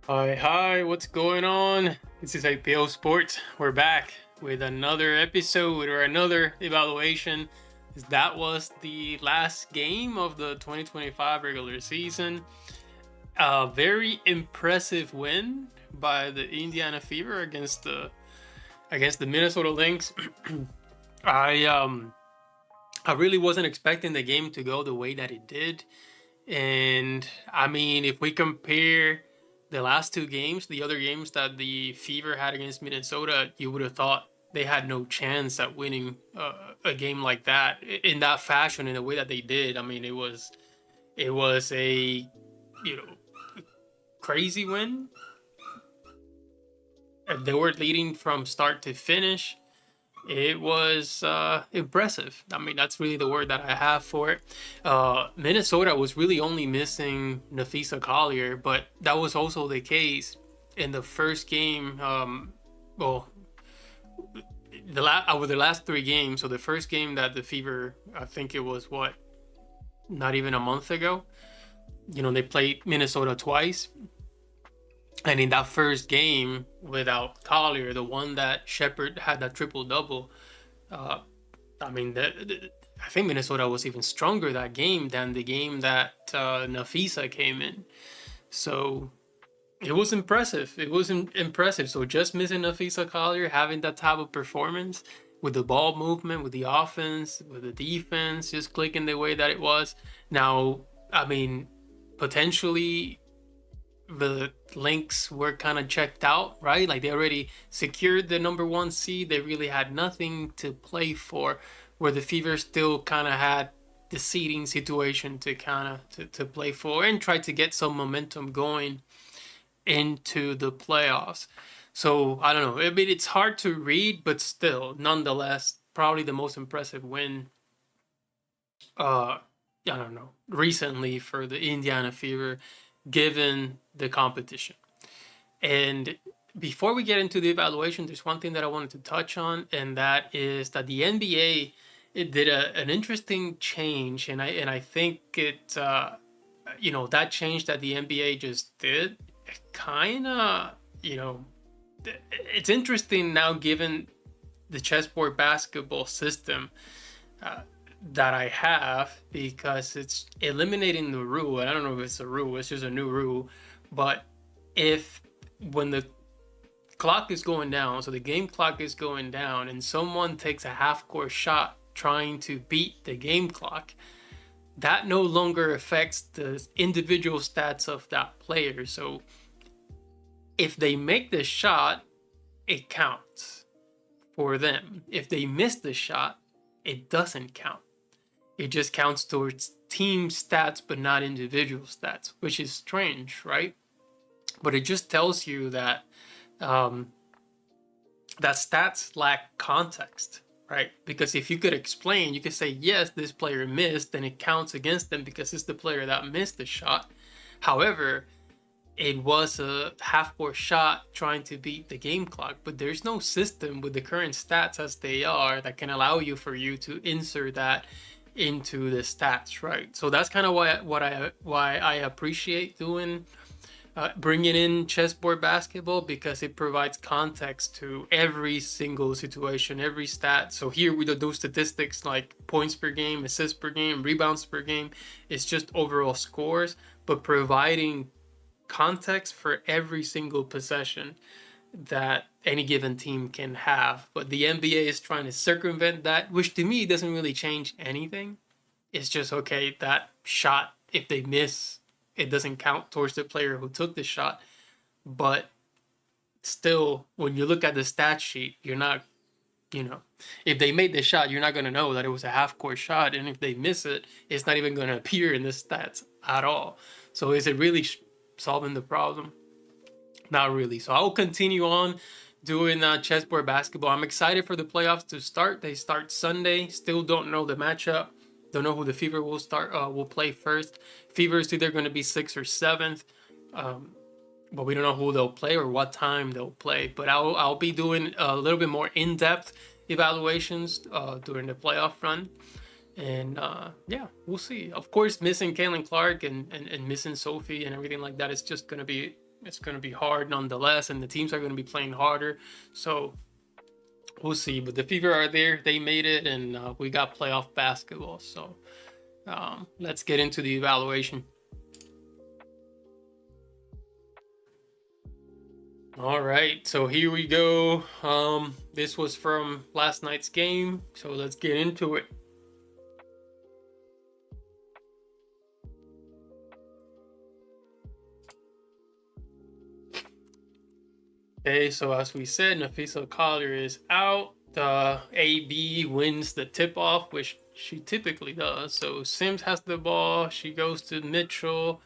Hi, what's going on? This is IPO Sports. We're back with another episode or another evaluation. That was the last game of the 2025 regular season. A very impressive win by the Indiana Fever against the Minnesota Lynx. I um I really wasn't expecting the game to go the way that it did. And I mean, if we compare the last two games, the other games that the Fever had against Minnesota, you would have thought they had no chance at winning a game like that in that fashion, in the way that they did. I mean, it was a crazy win. They were leading from start to finish. It was impressive. I mean, that's really the word that I have for it. Minnesota was really only missing Nafisa Collier, but that was also the case in the first game. Well, over the last three games. So the first game that the Fever, I think it was not even a month ago. They played Minnesota twice, and in that first game without Collier, the one that Shepard had that triple double, uh, I mean, I think Minnesota was even stronger that game than the game that Nafisa came in. So it was impressive. It was impressive. So just missing Nafisa Collier, having that type of performance with the ball movement, with the offense, with the defense, just clicking the way that it was. Now, I mean, potentially the Lynx were kind of checked out, right? Like they already secured the number one seed. They really had nothing to play for, where the Fever still kind of had the seeding situation to to play for and try to get some momentum going into the playoffs. So I don't know. I mean, it's hard to read, but still, nonetheless, probably the most impressive win. I don't know, recently for the Indiana Fever, given the competition. And before we get into the evaluation, there's one thing that I wanted to touch on, and that is that the NBA it did an interesting change, and I think that change that the NBA just did, kind of it's interesting now given the chessboard basketball system that I have, because it's eliminating the rule. And I don't know if it's a rule, it's just a new rule. But if when the clock is going down, so the game clock is going down, and someone takes a half court shot trying to beat the game clock, that no longer affects the individual stats of that player. So if they make the shot, it counts for them. If they miss the shot, it doesn't count. It just counts towards team stats, but not individual stats, which is strange, right? But it just tells you that that stats lack context, right? Because if you could explain, you could say, yes, this player missed, then it counts against them because it's the player that missed the shot. However, it was a half-court shot trying to beat the game clock, but there's no system with the current stats as they are that can allow you to insert that into the stats, right? So that's kind of why I appreciate bringing in chessboard basketball, because it provides context to every single situation, every stat. So here we do statistics like points per game, assists per game, rebounds per game. It's just overall scores, but providing context for every single possession that any given team can have. But the NBA is trying to circumvent that, which to me doesn't really change anything. It's just, okay, that shot, if they miss, it doesn't count towards the player who took the shot. But still, when you look at the stat sheet, you're not, if they made the shot, you're not going to know that it was a half-court shot. And if they miss it, it's not even going to appear in the stats at all. So is it really solving the problem? Not really. So I'll continue on doing chessboard basketball. I'm excited for the playoffs to start. They start Sunday. Still don't know the matchup. Don't know who the Fever will play first. Fever is either going to be 6th or 7th, but we don't know who they'll play or what time they'll play. But I'll be doing a little bit more in-depth evaluations during the playoff run. And yeah, we'll see. Of course, missing Caitlin Clark and missing Sophie and everything like that is just going to be it's going to be hard nonetheless, and the teams are going to be playing harder. So we'll see. But the Fever are there. They made it, and we got playoff basketball. So let's get into the evaluation. All right, so here we go. This was from last night's game, so let's get into it. Okay, so as we said, Nafisa Collier is out. AB wins the tip-off, which she typically does. So Sims has the ball. She goes to Mitchell.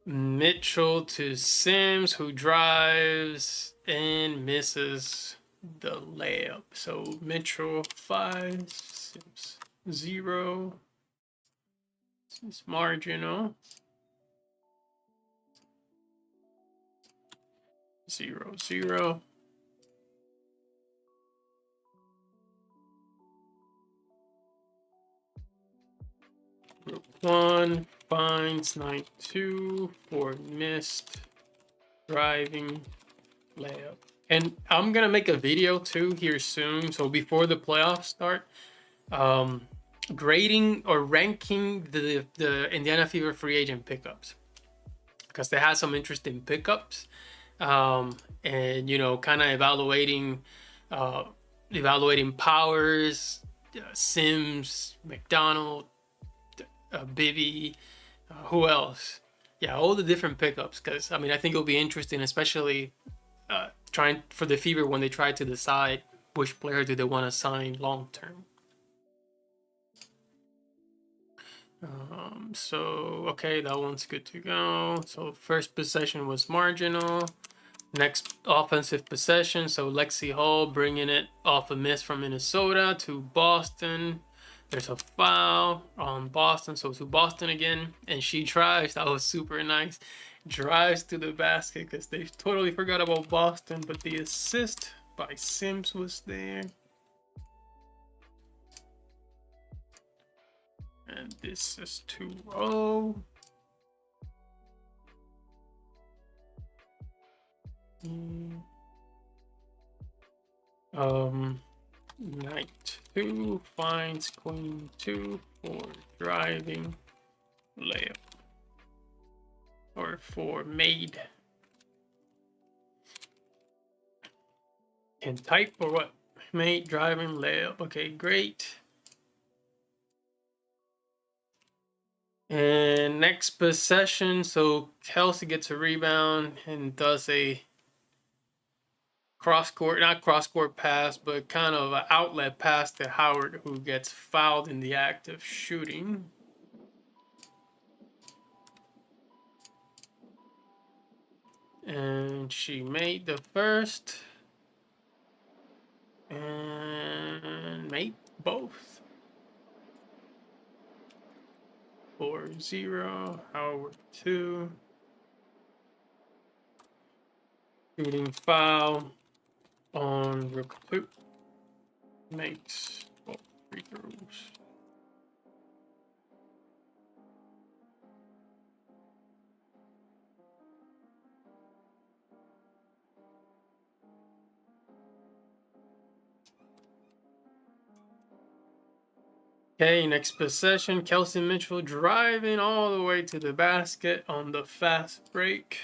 Mitchell to Sims, who drives and misses the layup. So Mitchell 5, Sims 0. This is marginal. 0, 0. Group 1 finds 9-2 for missed driving layup. And I'm gonna make a video too here soon, so before the playoffs start, grading or ranking the Indiana Fever free agent pickups, because they had some interesting pickups, and you know, kind of evaluating Powers, Sims, McDonald, Bibby, who else? Yeah, all the different pickups, because I mean, I think it'll be interesting, especially trying for the Fever when they try to decide which player do they want to sign long term. So okay, that one's good to go. So first possession was marginal. Next offensive possession, so Lexi Hall bringing it off a miss from Minnesota to Boston. There's a foul on Boston, so to Boston again, and she drives. That was super nice. Drives to the basket because they totally forgot about Boston, but the assist by Sims was there. And this is 2-0. Knight 2 finds Queen 2 for driving layup, or for made. Can type or what? Made driving layup. Okay, great. And next possession, so Kelsey gets a rebound and does a not cross court pass, but kind of an outlet pass to Howard, who gets fouled in the act of shooting. And she made the first and made both. 4-0, Howard 2. Shooting foul on Rook 2. Makes both free throws. Okay, next possession, Kelsey Mitchell driving all the way to the basket on the fast break.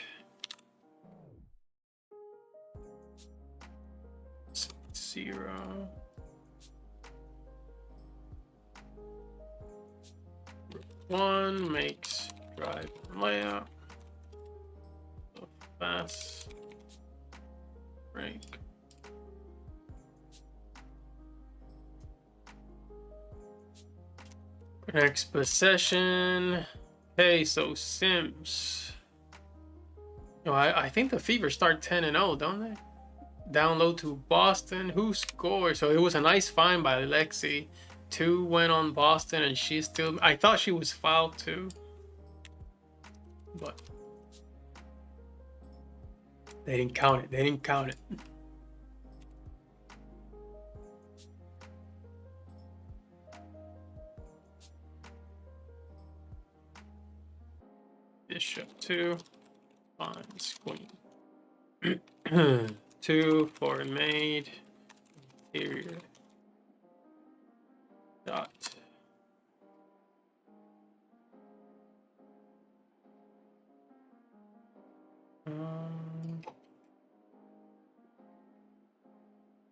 0. One makes drive layup. The fast break. Next possession. Okay, so Sims. Oh, I think the Fever start 10-0, don't they? Down low to Boston. Who scored? So it was a nice find by Lexi. 2 went on Boston, and she still. I thought she was fouled too, but they didn't count it. They didn't count it. Bishop 2. finds queen. 2 for mate. Interior. Dot.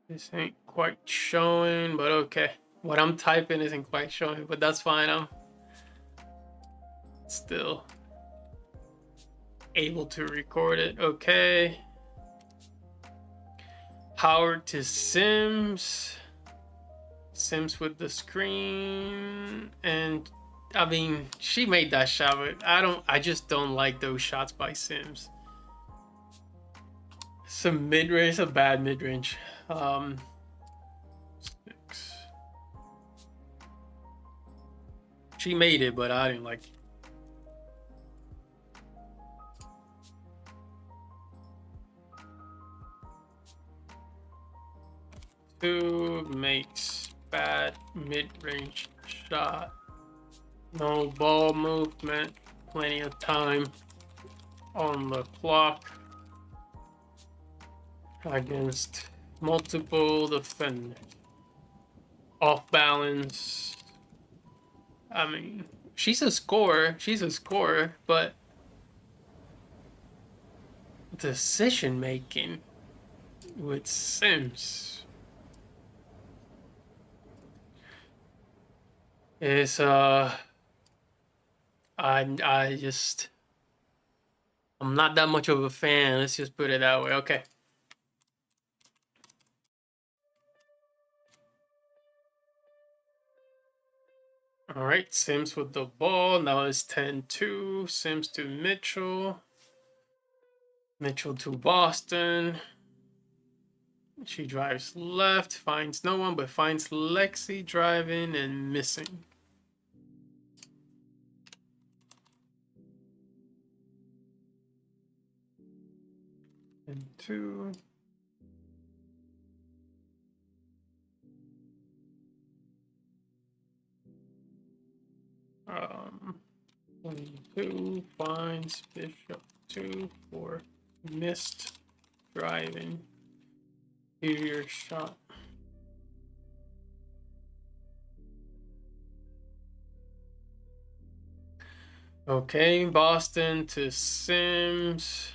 This ain't quite showing, but okay. What I'm typing isn't quite showing, but that's fine. I'm still able to record it. Okay. Howard to Sims. Sims with the screen. And I mean, she made that shot, but I just don't like those shots by Sims. Some mid-range, a bad mid-range. 6. She made it, but I didn't like it. Two makes bad mid-range shot. No ball movement. Plenty of time on the clock against multiple defenders. Off balance. I mean, she's a scorer. She's a scorer, but decision making with Sims is I'm not that much of a fan. Let's just put it that way. Okay. All right, Sims with the ball. Now it's 10-2. Sims to Mitchell. Mitchell to Boston. She drives left, finds no one, but finds Lexi driving and missing. And 2. And 2 finds bishop 2 for missed driving. Interior shot. Okay, Boston to Sims.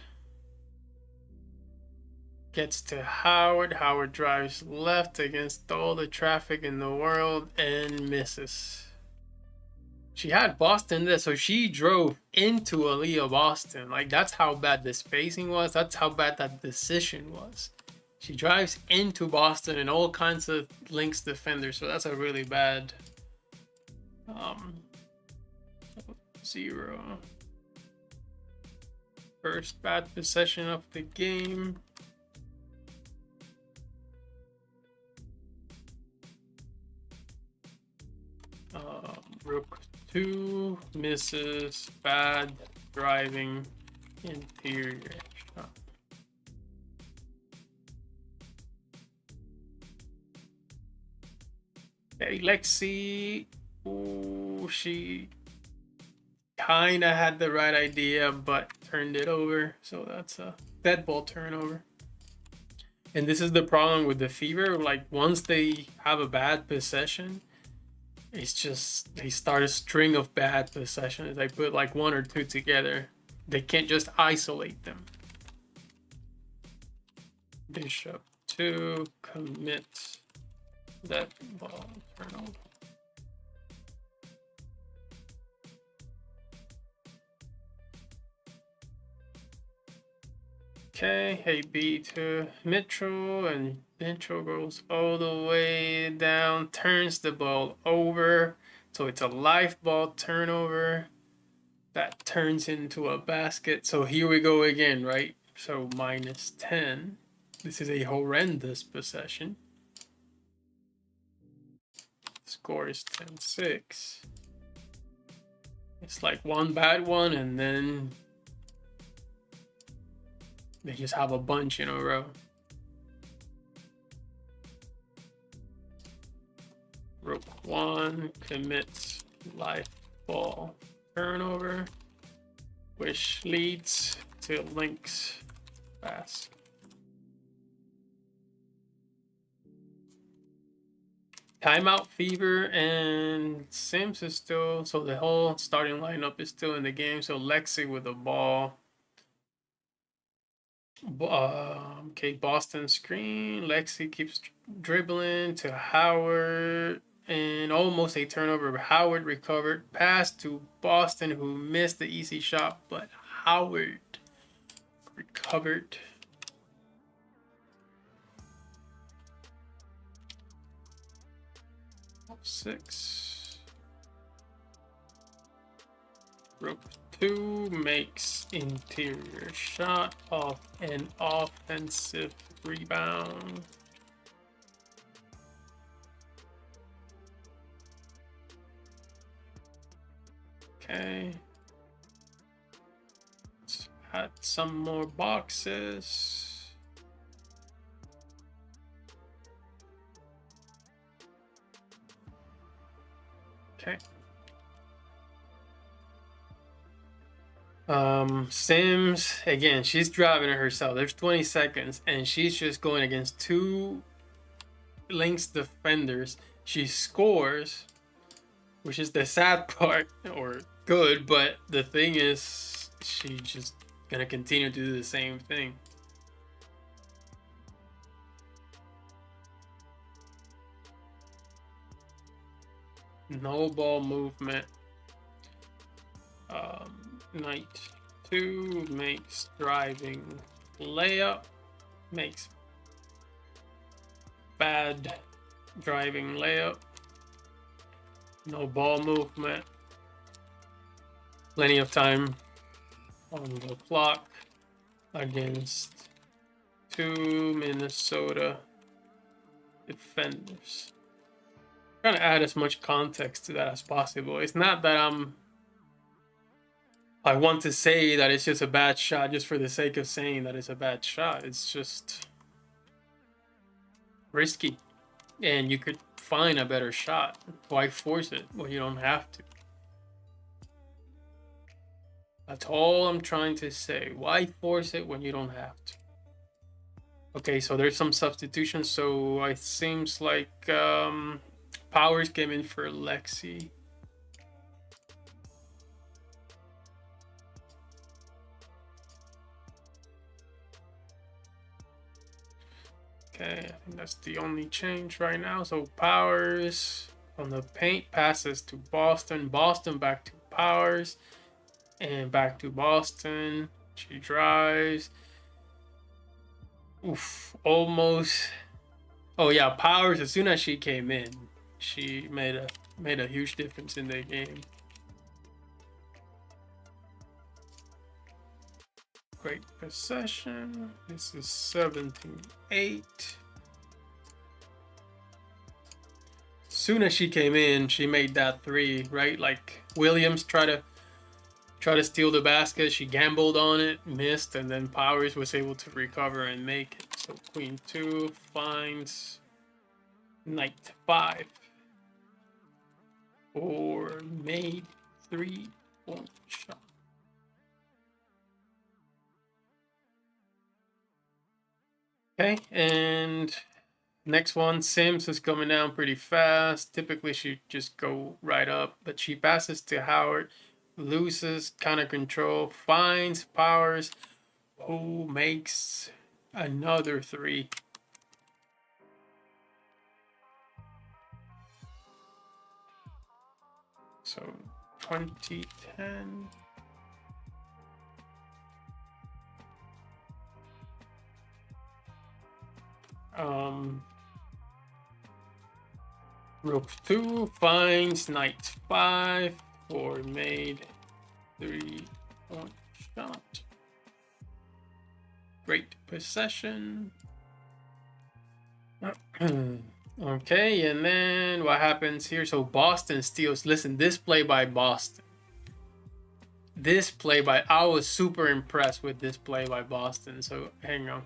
Gets to Howard. Howard drives left against all the traffic in the world and misses. She had Boston there, so she drove into Aaliyah Boston. Like, that's how bad the spacing was. That's how bad that decision was. She drives into Boston and all kinds of Lynx defenders, so that's a really bad 0. First bad possession of the game. Rook 2 misses, bad driving, interior shot. Okay, Lexi, ooh, she kind of had the right idea, but turned it over. So that's a dead ball turnover. And this is the problem with the Fever. Like, once they have a bad possession, it's just they start a string of bad possessions. They put like 1 or 2 together. They can't just isolate them. Bishop 2 commits that ball turnover. Okay, hey B to Mitchell, and Mitchell goes all the way down, turns the ball over, so it's a live ball turnover that turns into a basket. So here we go again, right? So -10. This is a horrendous possession. Score is 10-6. It's like one bad one, and then they just have a bunch in a row. Rook 1 commits live ball turnover, which leads to Lynx Basketball. Timeout Fever and Sims is still, so the whole starting lineup is still in the game. So Lexi with the ball. Okay, Boston screen. Lexi keeps dribbling to Howard and almost a turnover. Howard recovered. Pass to Boston, who missed the easy shot, but Howard recovered. Six. Rope 2 makes interior shot off an offensive rebound. Okay. Let's add some more boxes. Okay. Sims, again, she's driving it herself. There's 20 seconds, and she's just going against 2 Lynx defenders. She scores, which is the sad part, or good, but the thing is, she's just gonna continue to do the same thing. No ball movement. Knight 2 makes driving layup. Makes bad driving layup. No ball movement. Plenty of time on the clock against 2 Minnesota defenders. Trying to add as much context to that as possible. It's not that I want to say that it's just a bad shot just for the sake of saying that it's a bad shot. It's just risky, and you could find a better shot. Why force it when you don't have to? That's all I'm trying to say. Why force it when you don't have to? Okay, so there's some substitutions. So it seems like Powers came in for Lexi. Okay, I think that's the only change right now. So Powers on the paint passes to Boston. Boston back to Powers. And back to Boston. She drives. Oof, almost. Oh yeah, Powers, as soon as she came in, she made a huge difference in the game. Great possession. This is 17-8. As soon as she came in, she made that 3, right? Like Williams tried to steal the basket. She gambled on it, missed, and then Powers was able to recover and make it. So Queen 2 finds Knight 5. Or made 3-point shot. Okay, and next one, Sims is coming down pretty fast. Typically, she'd just go right up, but she passes to Howard, loses kind of control, finds Powers, who makes another 3. So 2010. Rook 2 finds Knight 5 for made 3-point shot. Great possession. Okay, and then what happens here? So Boston steals. Listen, this play by Boston. I was super impressed with this play by Boston. So hang on,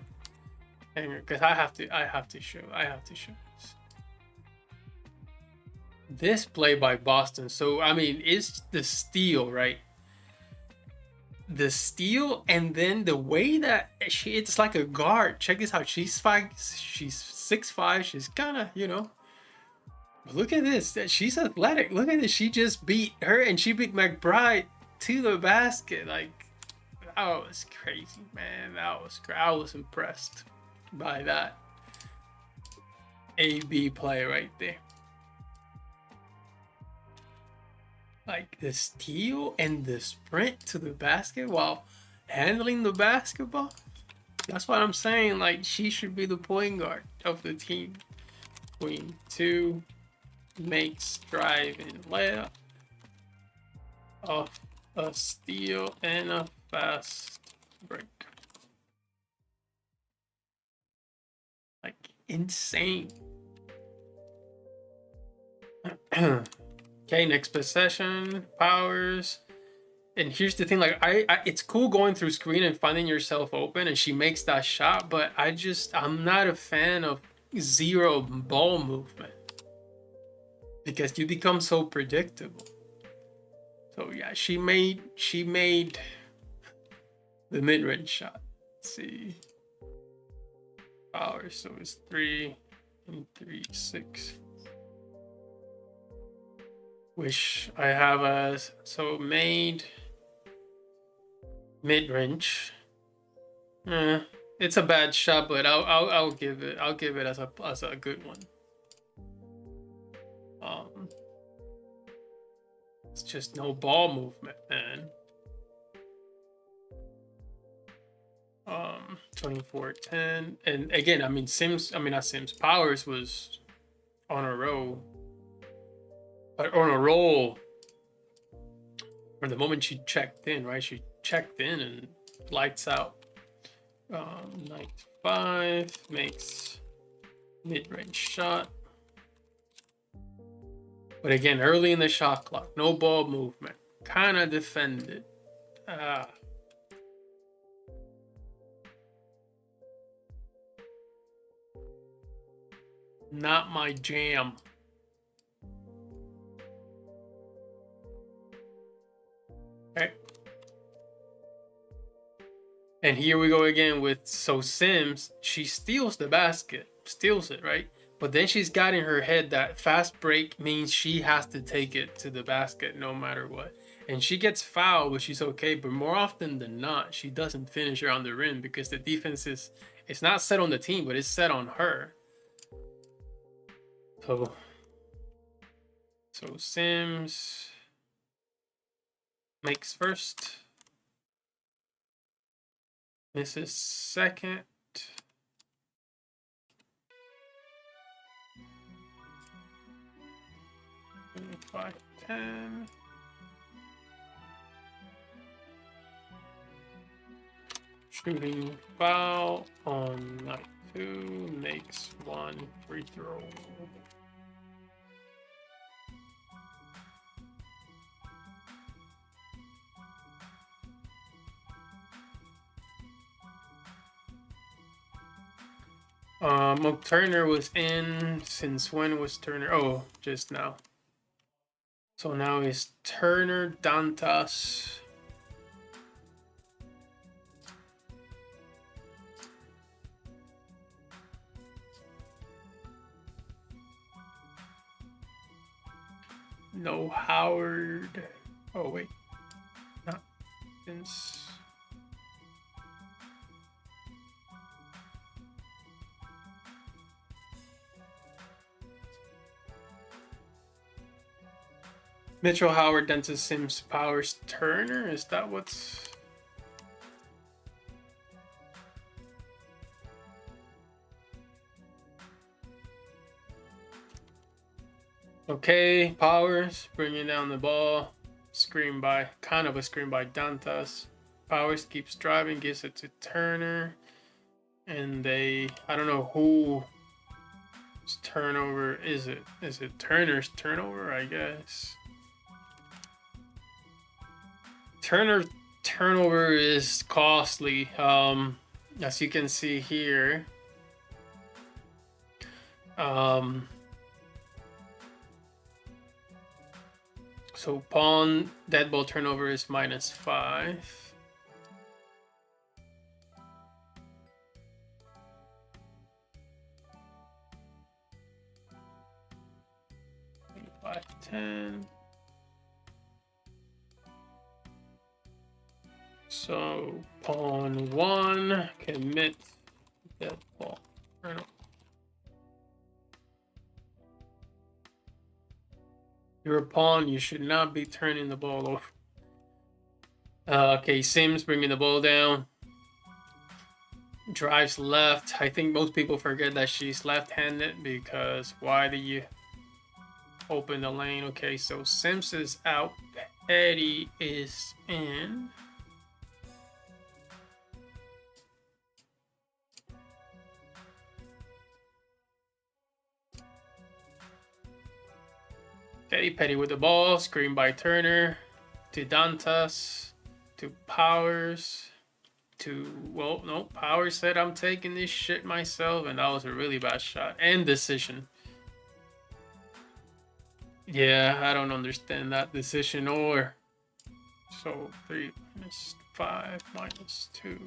because I have to show this. This play by Boston. So I mean, it's the steal, right? the steal, and then the way that it's like a guard. Check this out. She's 6'5". She's kind of, you know, look at this. She's athletic. Look at this. She just beat her, and she beat McBride to the basket. Like, that was crazy, man. That was great. I was impressed by that AB play right there. Like the steal and the sprint to the basket while handling the basketball. That's what I'm saying. Like, she should be the point guard of the team. Queen 2 makes drive and layup off a steal and a fast break. Like, insane. Okay, next possession, Powers. And here's the thing, like, it's cool going through screen and finding yourself open, and she makes that shot, but I'm not a fan of zero ball movement because you become so predictable. So yeah, she made the mid-range shot. Let's see. Powers, so it's 3 and 3, 6. Wish I have a so made mid-range. It's a bad shot, but I'll give it as a good one. It's just no ball movement, man. 24-10, and again, I mean Powers was on a roll. On a roll from the moment she checked in, right? She checked in and lights out. Knight 5 makes mid-range shot. But again, early in the shot clock, no ball movement. Kind of defended. Not my jam. Okay. And here we go again with Sims. She steals the basket, steals it, right? But then she's got in her head that fast break means she has to take it to the basket no matter what. And she gets fouled, which is okay, but more often than not, she doesn't finish around the rim because the defense it's not set on the team, but it's set on her. So Sims makes first, misses second, five, 10. Shooting foul on Knight 2, makes 1 free throw. Turner was in since when was Turner? Oh, just now. So now it's Turner, Dantas. No Howard. Oh wait, not since. Mitchell, Howard, Dentis, Sims, Powers, Turner. Is that what's? Okay, Powers bringing down the ball. Screen by, kind of a screen by Dantas. Powers keeps driving, gives it to Turner. And I don't know whose turnover is it? Is it Turner's turnover, I guess? Turner turnover is costly. As you can see here. So pawn dead ball turnover is -5. 10. So pawn 1, commit dead ball. Right. You're a pawn, you should not be turning the ball over. Okay, Sims bringing the ball down. Drives left. I think most people forget that she's left-handed because why do you open the lane? Okay, so Sims is out. Eddie is in. Petty with the ball, screen by Turner, to Dantas, to Powers, to, well, no, Powers said I'm taking this shit myself, and that was a really bad shot. And decision. Yeah, I don't understand that decision or. So 3 minus 5 minus 2.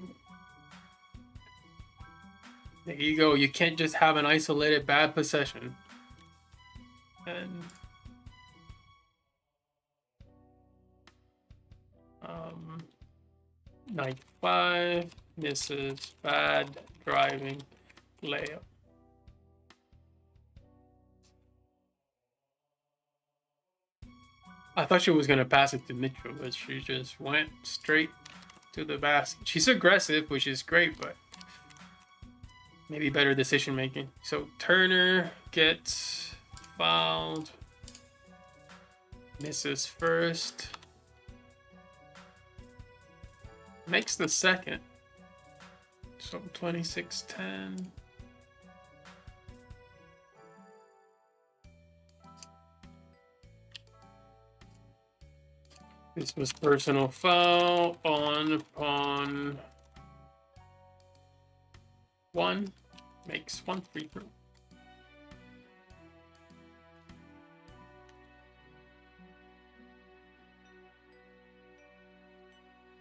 There you go. You can't just have an isolated bad possession. And 95 misses, bad driving layup. I thought she was gonna pass it to Mitchell, but she just went straight to the basket. She's aggressive, which is great, but maybe better decision making. So Turner gets fouled, misses first. Makes the second. So 26-10. This was personal foul on pawn 1. Makes 1 free throw.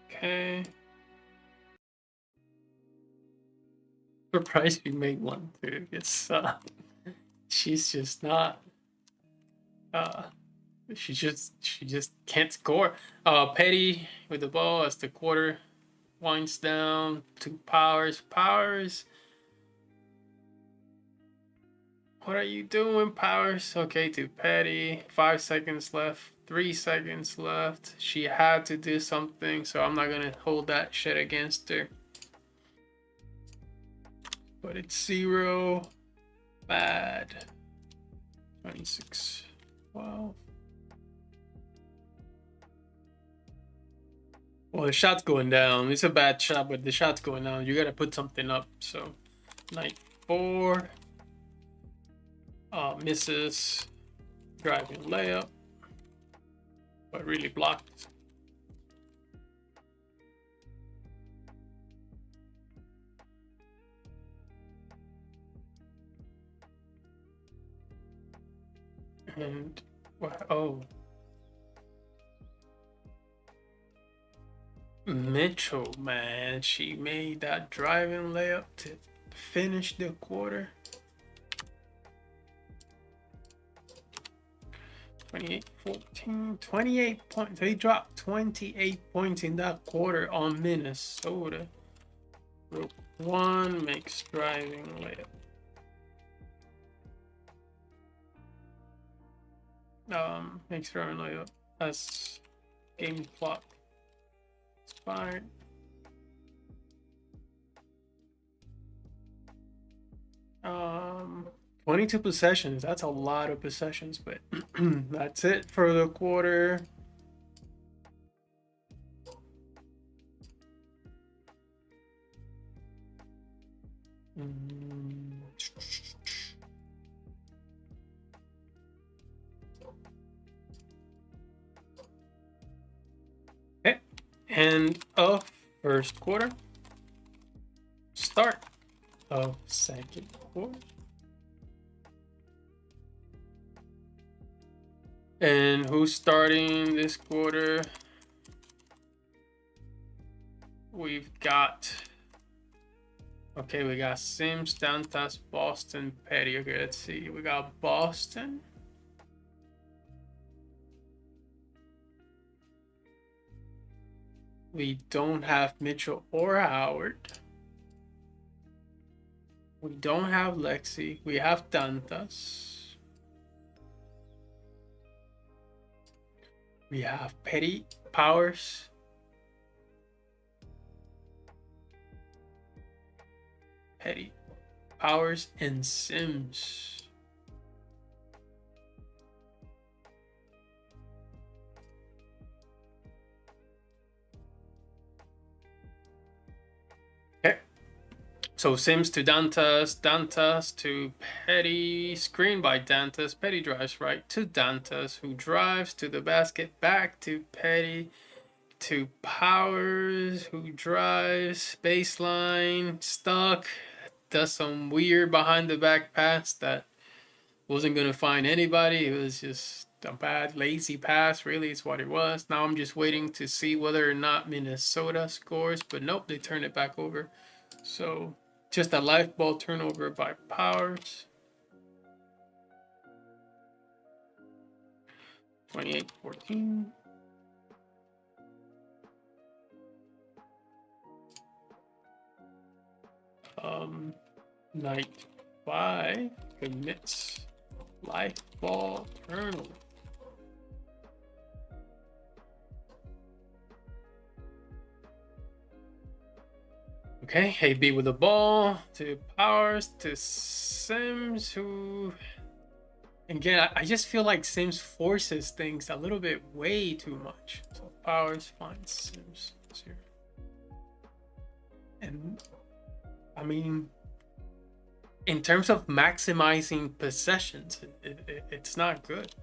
Okay. Surprised we made 1 too. It's she's just not she just can't score. Petty with the ball as the quarter winds down to Powers. What are you doing, Powers? Okay, to Petty. 5 seconds left. 3 seconds left. She had to do something, so I'm not gonna hold that shit against her. But it's 0. Bad. 26. 12. Well, the shot's going down. It's a bad shot, but the shot's going down. You gotta put something up. So, knight 4. Misses. Driving layup. But really blocked. And, oh. Mitchell, man, she made that driving layup to finish the quarter. 28-14, 28 points. They dropped 28 points in that quarter on Minnesota. Rook 1 makes driving layup. Makes driving layup. That's game clock. Expired. Um, 22 possessions. That's a lot of possessions, but that's it for the quarter. Okay, end of first quarter. Start of second quarter. And who's starting this quarter? We've got, okay, we got Sims, Dantas, Boston, Petty. Okay, let's see. We got Boston. We don't have Mitchell or Howard. We don't have Lexi. We have Dantas. We have Petty, Powers. Petty, Powers, and Sims. Okay. So Sims to Dantas, Dantas to Petty, screen by Dantas. Petty drives right to Dantas, who drives to the basket, back to Petty, to Powers, who drives baseline, stuck, does some weird behind the back pass that wasn't gonna find anybody. It was just a bad, lazy pass, really, is what it was. Now I'm just waiting to see whether or not Minnesota scores, but nope, they turned it back over. So just a live ball turnover by Powers. 28-14. Knight 5 commits live ball turnover. Okay, AB with the ball to Powers to Sims, who again, I just feel like Sims forces things a little bit way too much. So Powers finds Sims here. And I mean, in terms of maximizing possessions, it's not good.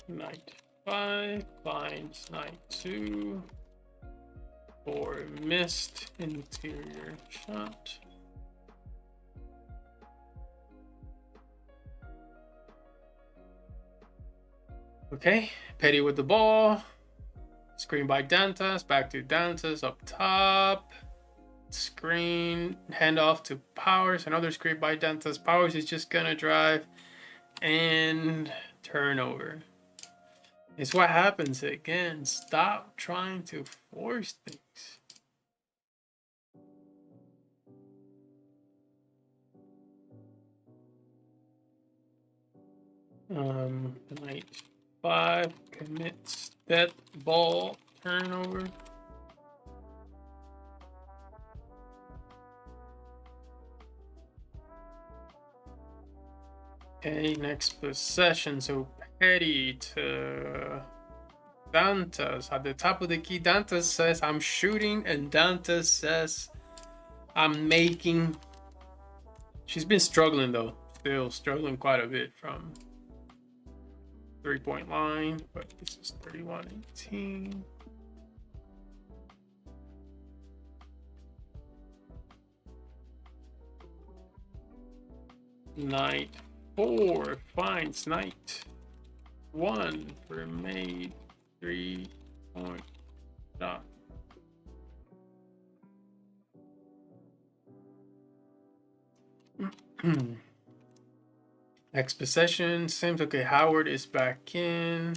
Knight 5 finds Knight 2 for missed interior shot. Okay, Petty with the ball. Screen by Dantas, back to Dantas up top. Screen, handoff to Powers, another screen by Dantas. Powers is just gonna drive and turnover. It's what happens again. Stop trying to force things. Knight 5 commits that ball turnover. Okay, next possession. So Petty to Dantas at the top of the key. Dantas says I'm shooting, and Dantas says I'm making. She's been struggling though, still struggling quite a bit from 3-point line, but this is 31-18. Knight 4 finds Knight 1 for made 3-point shot. Next possession, Sims. Okay, Howard is back in.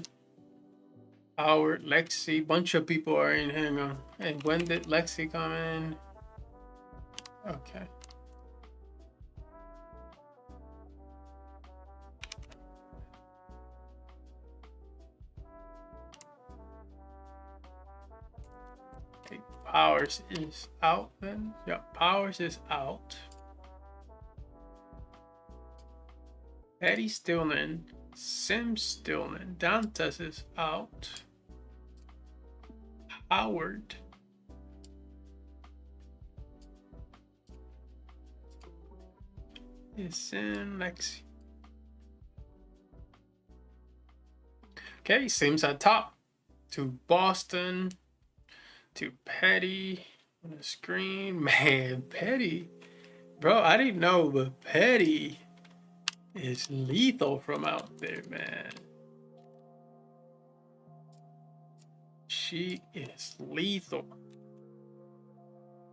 Howard, Lexi, bunch of people are in. Hang on. And when did Lexi come in? Okay. Okay, Powers is out then. Yeah, Powers is out. Petty still in. Sims still in. Dantas is out. Howard. Is in Lexi. Okay, Sims at top. To Boston. To Petty. On the screen. Man, Petty. Bro, I didn't know, but Petty is lethal from out there, man. She is lethal.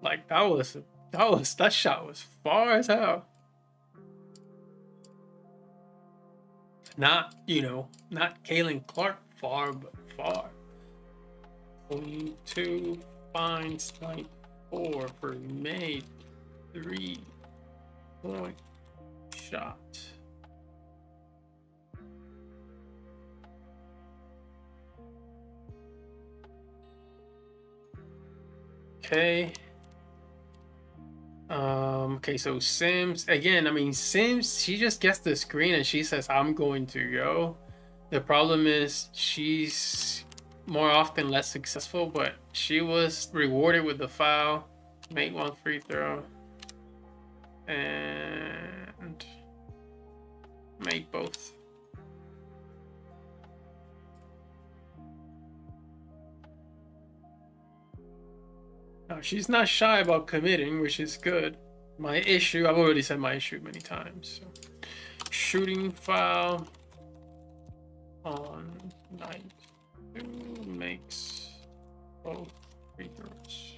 Like that shot was far as hell. Not, not Kaylin Clark far, but far. 22 finds 94 for made 3-point shot. Okay. Okay, so Sims again. I mean, Sims, she just gets the screen and she says, "I'm going to go." The problem is she's more often less successful, but she was rewarded with the foul, make 1 free throw, and make both. Now, she's not shy about committing, which is good. My issue, I've already said my issue many times. So. Shooting foul on night 2 makes both free throws.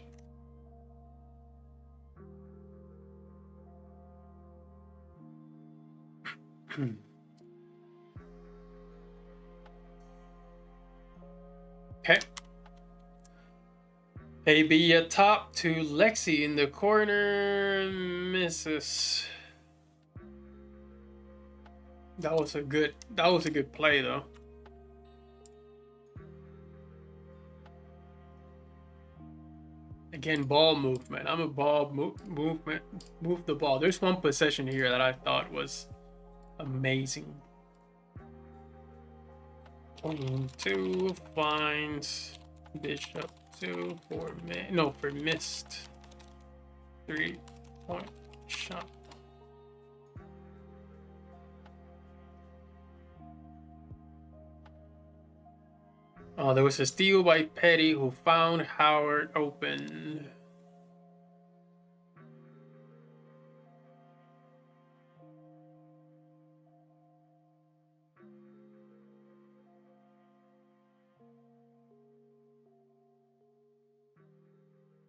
Okay. AB at top to Lexi in the corner, misses. That was a good play though. Again, ball movement. I'm a ball movement. Move the ball. There's one possession here that I thought was amazing. 2 finds Bishop 2 for missed 3-point shot. There was a steal by Petty, who found Howard open.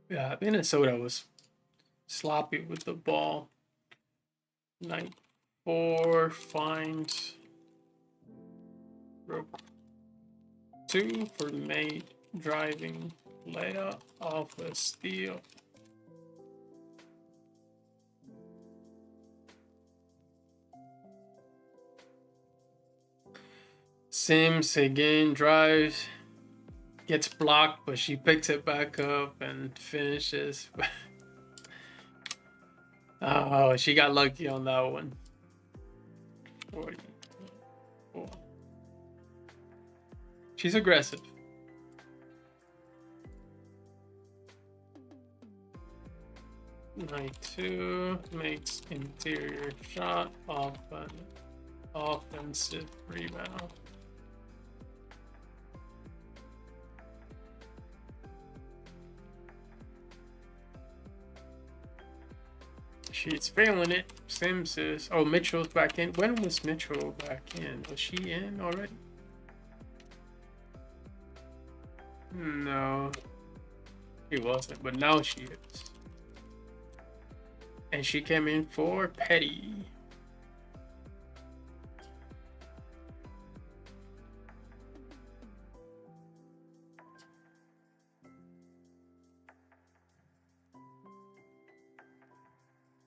Yeah, Minnesota was sloppy with the ball. 9-4 finds Rook 2 for made driving layup off a steal. Sims again drives, gets blocked, but she picks it back up and finishes. Oh, she got lucky on that one. 44. She's aggressive. Night 2 makes interior shot off an offensive rebound. She's failing it. Sims is. Oh, Mitchell's back in. When was Mitchell back in? Was she in already? No, she wasn't, but now she is. And she came in for Petty.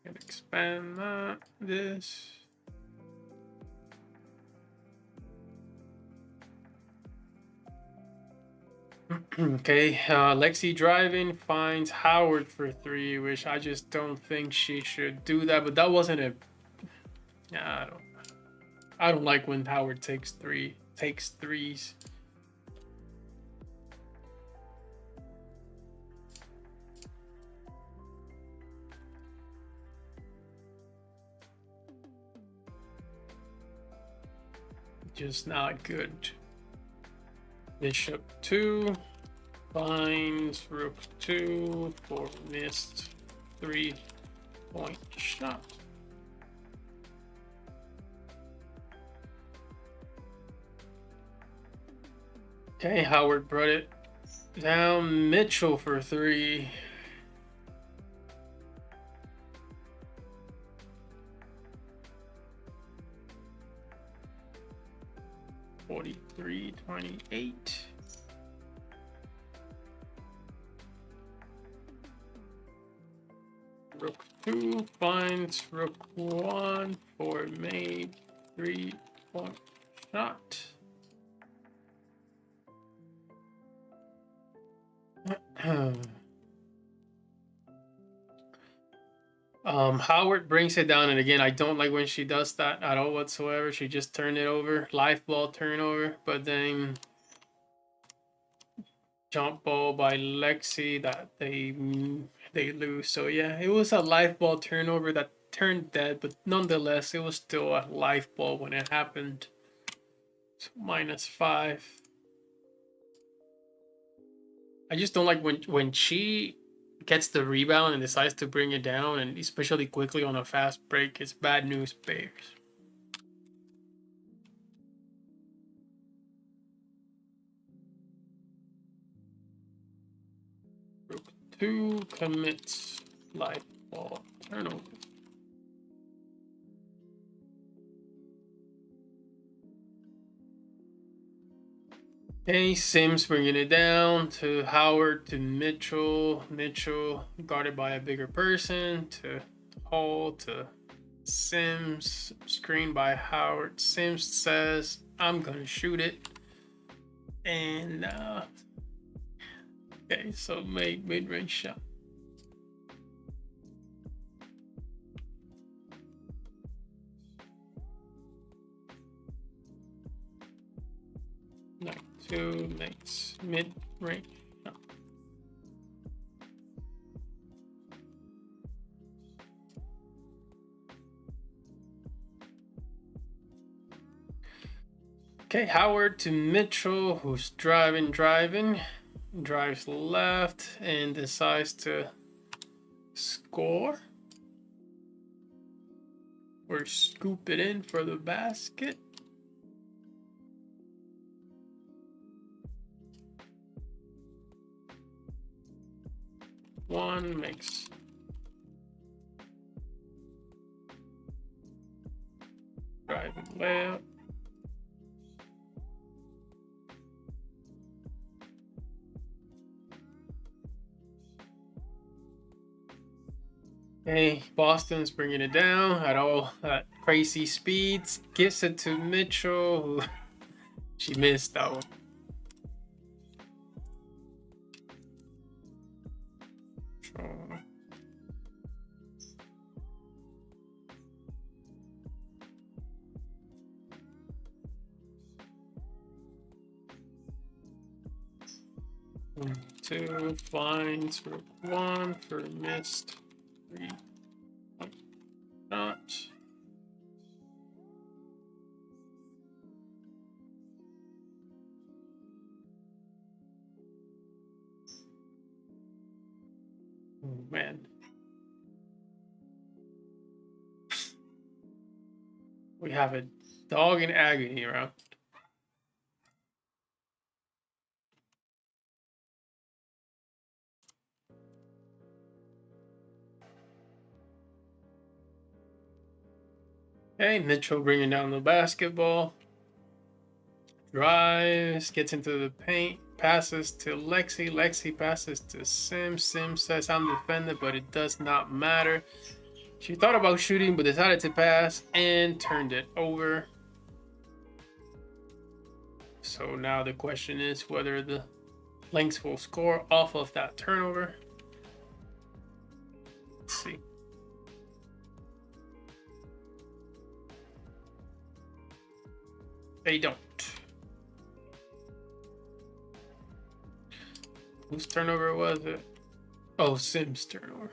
Can expand this. Okay, Lexi driving finds Howard for 3, which I just don't think she should do that. But that wasn't a. Yeah, I don't like when Howard takes threes. Just not good. Bishop 2 finds Rook 2 for missed 3-point shot. Okay, Howard brought it down. Mitchell for 3. 43-28. Rook 2 finds rook 1 for made 3-point shot. Howard brings it down, and again, I don't like when she does that at all whatsoever. She just turned it over, live ball turnover, but then jump ball by Lexi that they lose. So yeah, it was a live ball turnover that turned dead, but nonetheless, it was still a live ball when it happened. So -5. I just don't like when she gets the rebound and decides to bring it down, and especially quickly on a fast break. It's bad news bears. Rook 2 commits live ball turnover. Okay, Sims bringing it down to Howard to Mitchell. Mitchell guarded by a bigger person to Hall to Sims. Screen by Howard. Sims says, I'm gonna shoot it. And okay, so mid-range shot. Knight 2 makes mid-range shot. Okay, Howard to Mitchell, who's driving, drives left and decides to score or scoop it in for the basket. One makes driving layup. Okay, Boston's bringing it down at all at crazy speeds. Gives it to Mitchell, who she missed that one. Two finds for 1 for missed 3-point shot. Oh man. We have a dog in agony round. Okay, Mitchell bringing down the basketball. Drives, gets into the paint, passes to Lexi. Lexi passes to Sims. Sims says, I'm defended, but it does not matter. She thought about shooting, but decided to pass and turned it over. So now the question is whether the Lynx will score off of that turnover. Let's see. They don't. Whose turnover was it? Oh, Sims' turnover.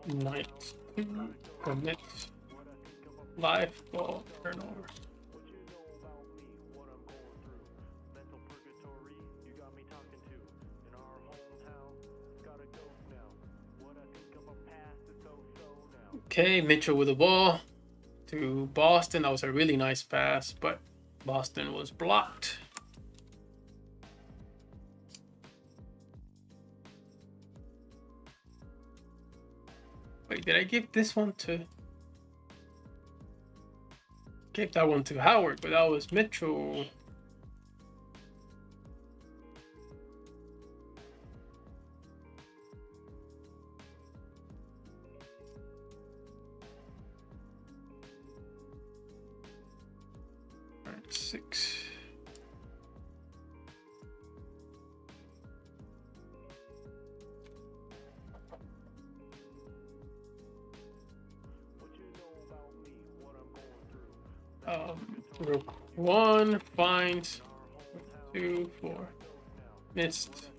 Knight 2 commits live ball turnover. Okay, Mitchell with the ball to Boston. That was a really nice pass, but Boston was blocked. Wait, did I give this one to... Gave that one to Howard, but that was Mitchell. All right, 6. Rook 1 finds 2, 4. Missed.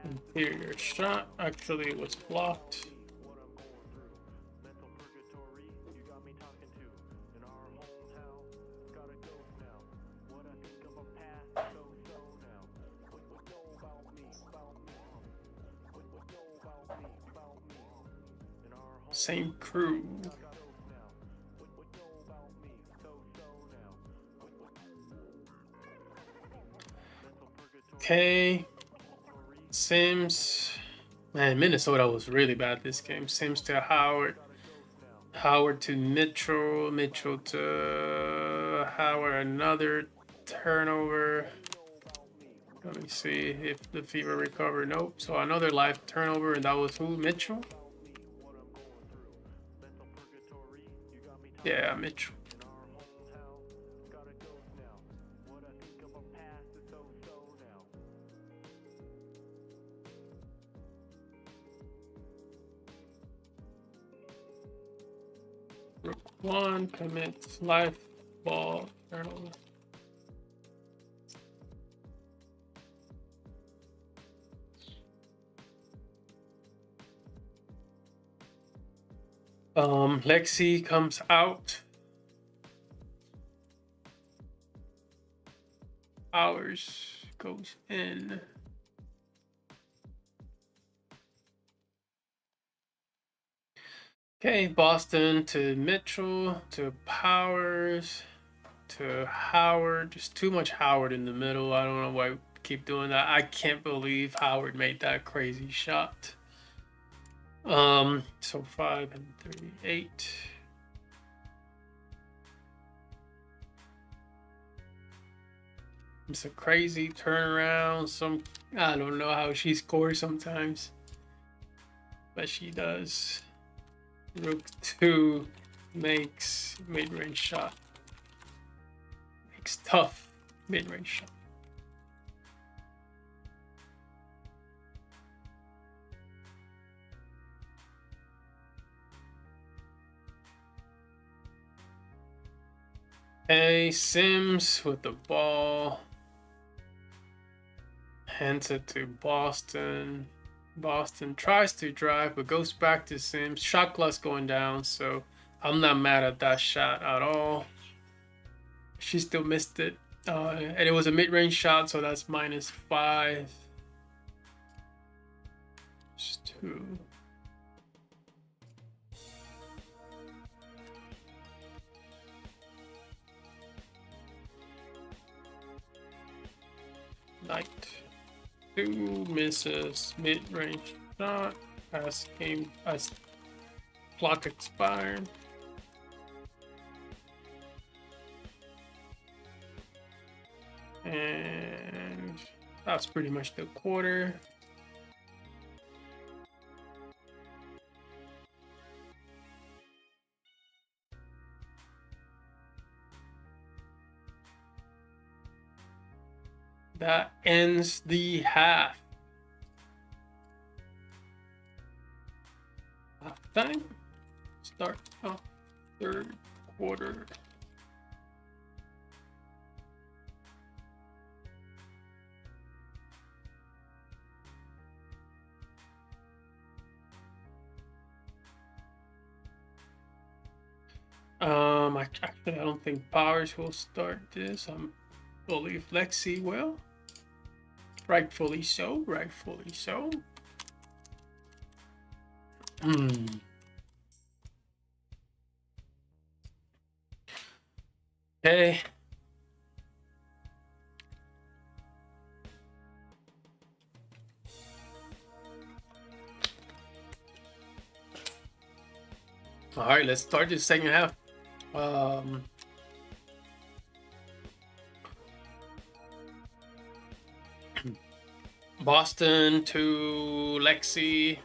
Interior shot. Actually, it was blocked. Same crew. Okay, Sims. Man, Minnesota was really bad this game. Sims to Howard. Howard to Mitchell. Mitchell to Howard. Another turnover. Let me see if the fever recovered. Nope. So another live turnover, and that was who? Mitchell? Yeah, Mitchell. Rook 1 commits live ball turnover. Lexi comes out. Ours goes in. Okay, Boston to Mitchell to Powers to Howard. Just too much Howard in the middle. I don't know why we keep doing that. I can't believe Howard made that crazy shot. So 5 and 3, 8. It's a crazy turnaround. I don't know how she scores sometimes, but she does. Rook 2 makes mid-range shot. Makes tough mid-range shot. Hey, Sims with the ball. Hands it to Boston. Boston tries to drive, but goes back to Sims. Shot clock's going down, so I'm not mad at that shot at all. She still missed it. And it was a mid-range shot, so that's -5. Just 2. Knight 2 misses mid-range shot as clock expired. And that's pretty much the quarter. That ends the half. Half time. Start of third quarter. Actually, I don't think Powers will start this. I believe Lexi will. Rightfully so. Rightfully so. Okay. All right, let's start the second half. Boston to Lexi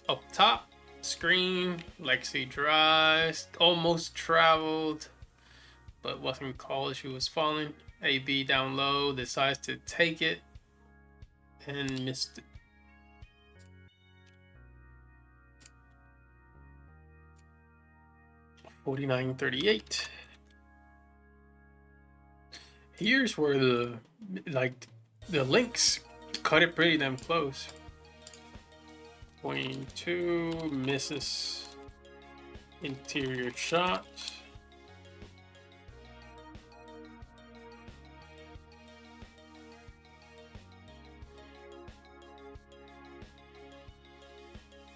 up top. Screen. Lexi drives. Almost traveled, but wasn't called. She was falling. AB down low. Decides to take it and missed it. $49-38. Here's where the Lynx cut it pretty damn close. Queen 2 misses interior shot.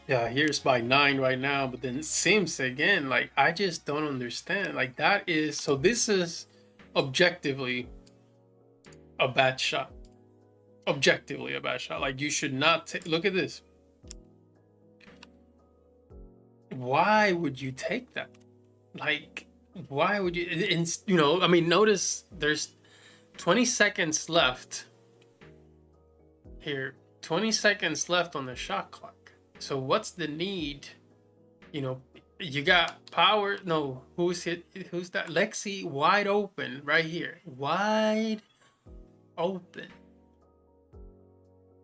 Yeah, here's by 9 right now, but then Sims again, like, I just don't understand. Like, that is, so this is objectively a bad shot. Objectively a bad shot. Like, you should not take, look at this. Why would you take that? Like, why would you, you know, I mean, notice there's 20 seconds left here. 20 seconds left on the shot clock. So what's the need? You know, you got power. No, who's hit? Who's that? Lexi wide open right here. Wide open.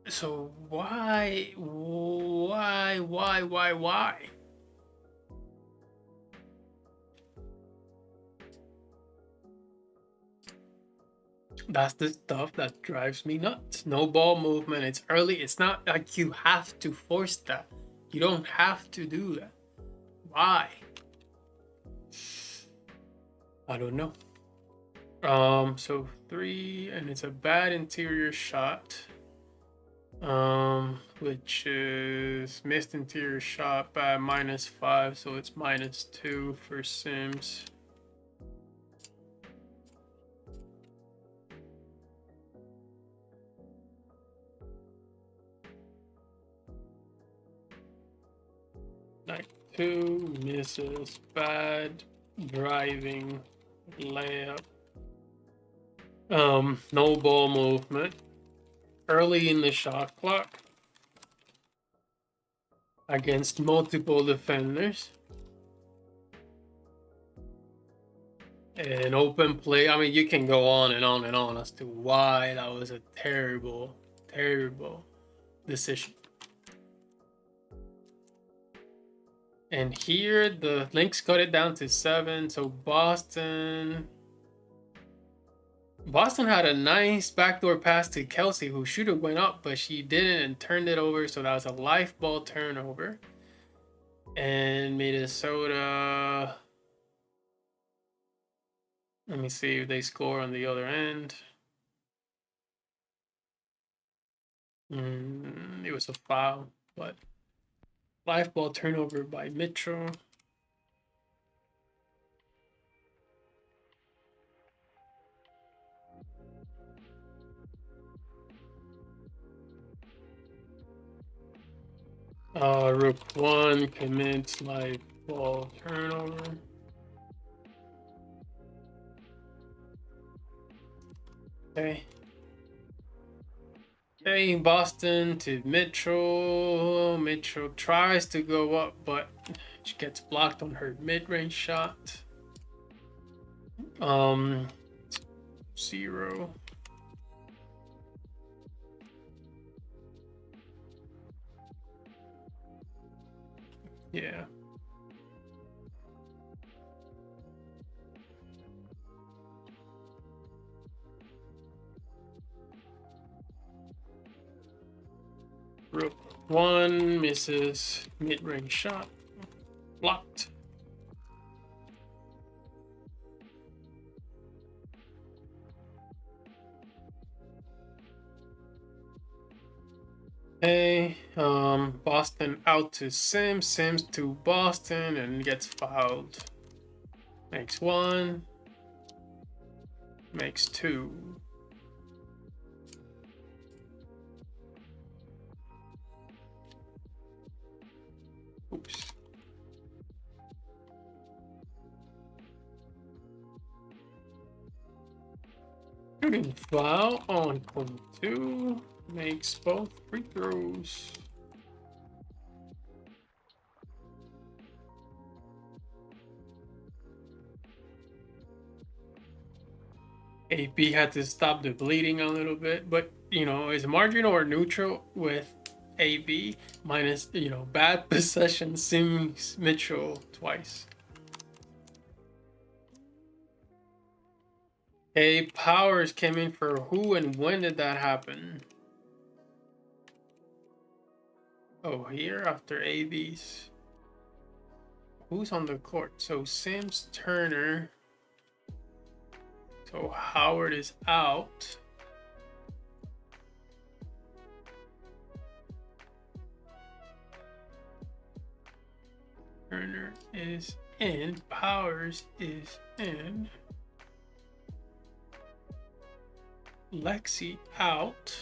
So why? That's the stuff that drives me nuts. No ball movement. It's early. It's not like you have to force that. You don't have to do that. Why? I don't know. So 3, and it's a bad interior shot. Which is missed interior shot by -5, so it's -2 for Sims. Like 2 misses, bad driving layup. No ball movement. Early in the shot clock against multiple defenders. And open play. I mean, you can go on and on and on as to why that was a terrible, terrible decision. And here the Lynx cut it down to 7. So Boston had a nice backdoor pass to Kelsey, who should have went up, but she didn't and turned it over. So that was a life ball turnover. And Minnesota, let me see if they score on the other end. It was a foul, but life ball turnover by Mitchell. Rook 1 commits life ball turnover. Okay. Okay, Boston to Mitchell. Mitchell tries to go up, but she gets blocked on her mid-range shot. 0. Yeah. Rook 1 misses mid-range shot. Blocked. Okay, Boston out to Sims, Sims to Boston, and gets fouled. Makes 1. Makes 2. Oops. Shooting foul on point 2. Makes both free throws. AB had to stop the bleeding a little bit, but is marginal or neutral with AB minus bad possession Sims Mitchell twice. A Powers came in for who and when did that happen? Oh, here after AB's. Who's on the court? So Sims, Turner. So Howard is out. Turner is in. Powers is in. Lexi out.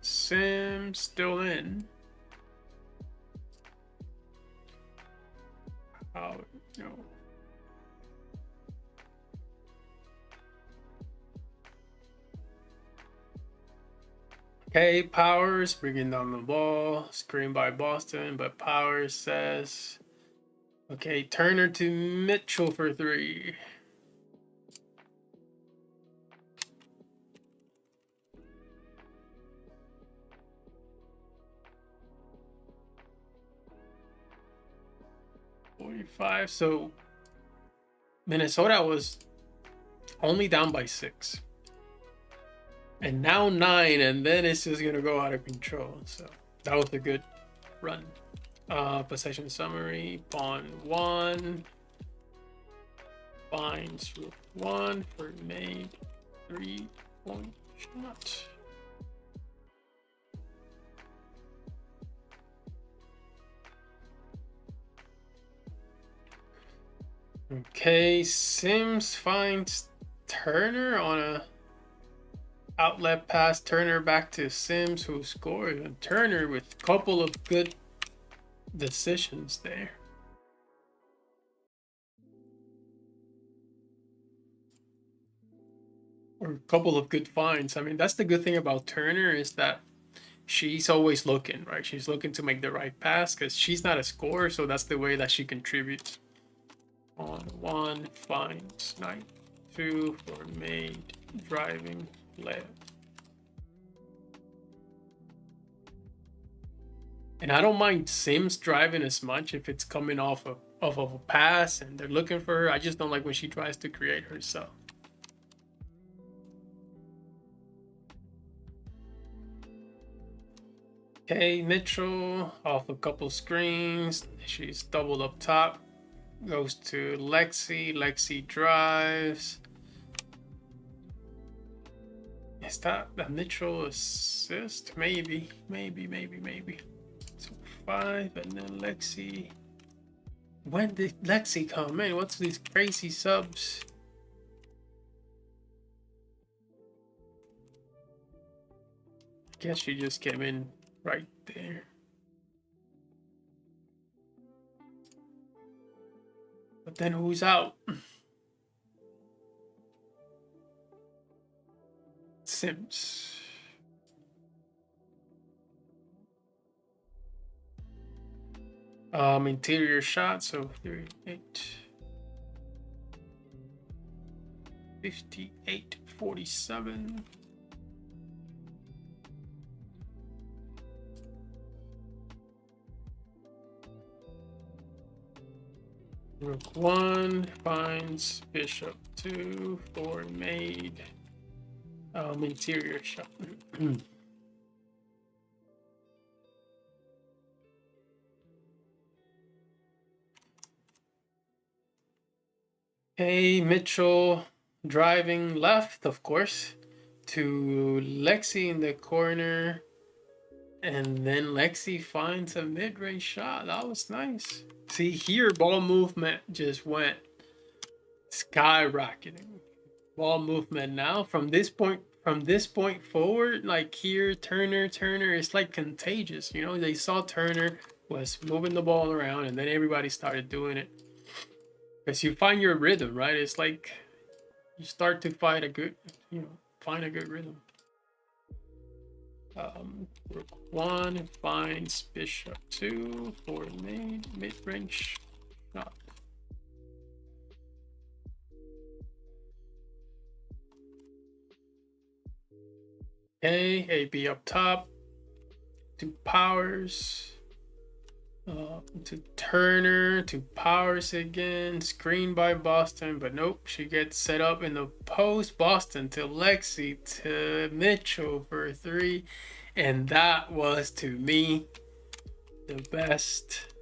Sims still in. Howard, no. Okay, Powers bringing down the ball. Screen by Boston, but Powers says, okay, Turner to Mitchell for 3. So Minnesota was only down by 6. And now 9, and then it's just gonna go out of control. So that was a good run. Possession summary: pawn 1 finds rook 1 for made 3-point shot. Okay, Sims finds Turner on a outlet pass. Turner back to Sims, who scored. And Turner with a couple of good decisions there. Or a couple of good finds. I mean, that's the good thing about Turner is that she's always looking, right? She's looking to make the right pass because she's not a scorer, so that's the way that she contributes. On 1 finds knight 2 for made driving left. And I don't mind Sims driving as much if it's coming off of a pass and they're looking for her. I just don't like when she tries to create herself. Okay, Mitchell off a couple screens. She's doubled up top. Goes to Lexi. Lexi drives. Is that the Mitchell assist? Maybe. So 5, and then Lexi. When did Lexi come in? What's these crazy subs? I guess she just came in right there. But then who's out? Sims. Interior shot, so 38. 58-47. Rook 1 finds bishop 2 for made interior shot. Okay, Mitchell driving left, of course, to Lexi in the corner, and then Lexi finds a mid-range shot. That was nice. See, here ball movement just went skyrocketing. Ball movement now from this point forward, like here, Turner is like contagious. They saw Turner was moving the ball around, and then everybody started doing it. Because you find your rhythm, right? It's like you start to find a good, find a good rhythm. Rook 1 finds bishop 2 for mid-range shot. Okay, AB up top. 2 powers. To Turner, 2 powers again. Screen by Boston, but nope. She gets set up in the post. Boston to Lexi to Mitchell for 3. And that was, to me, the best.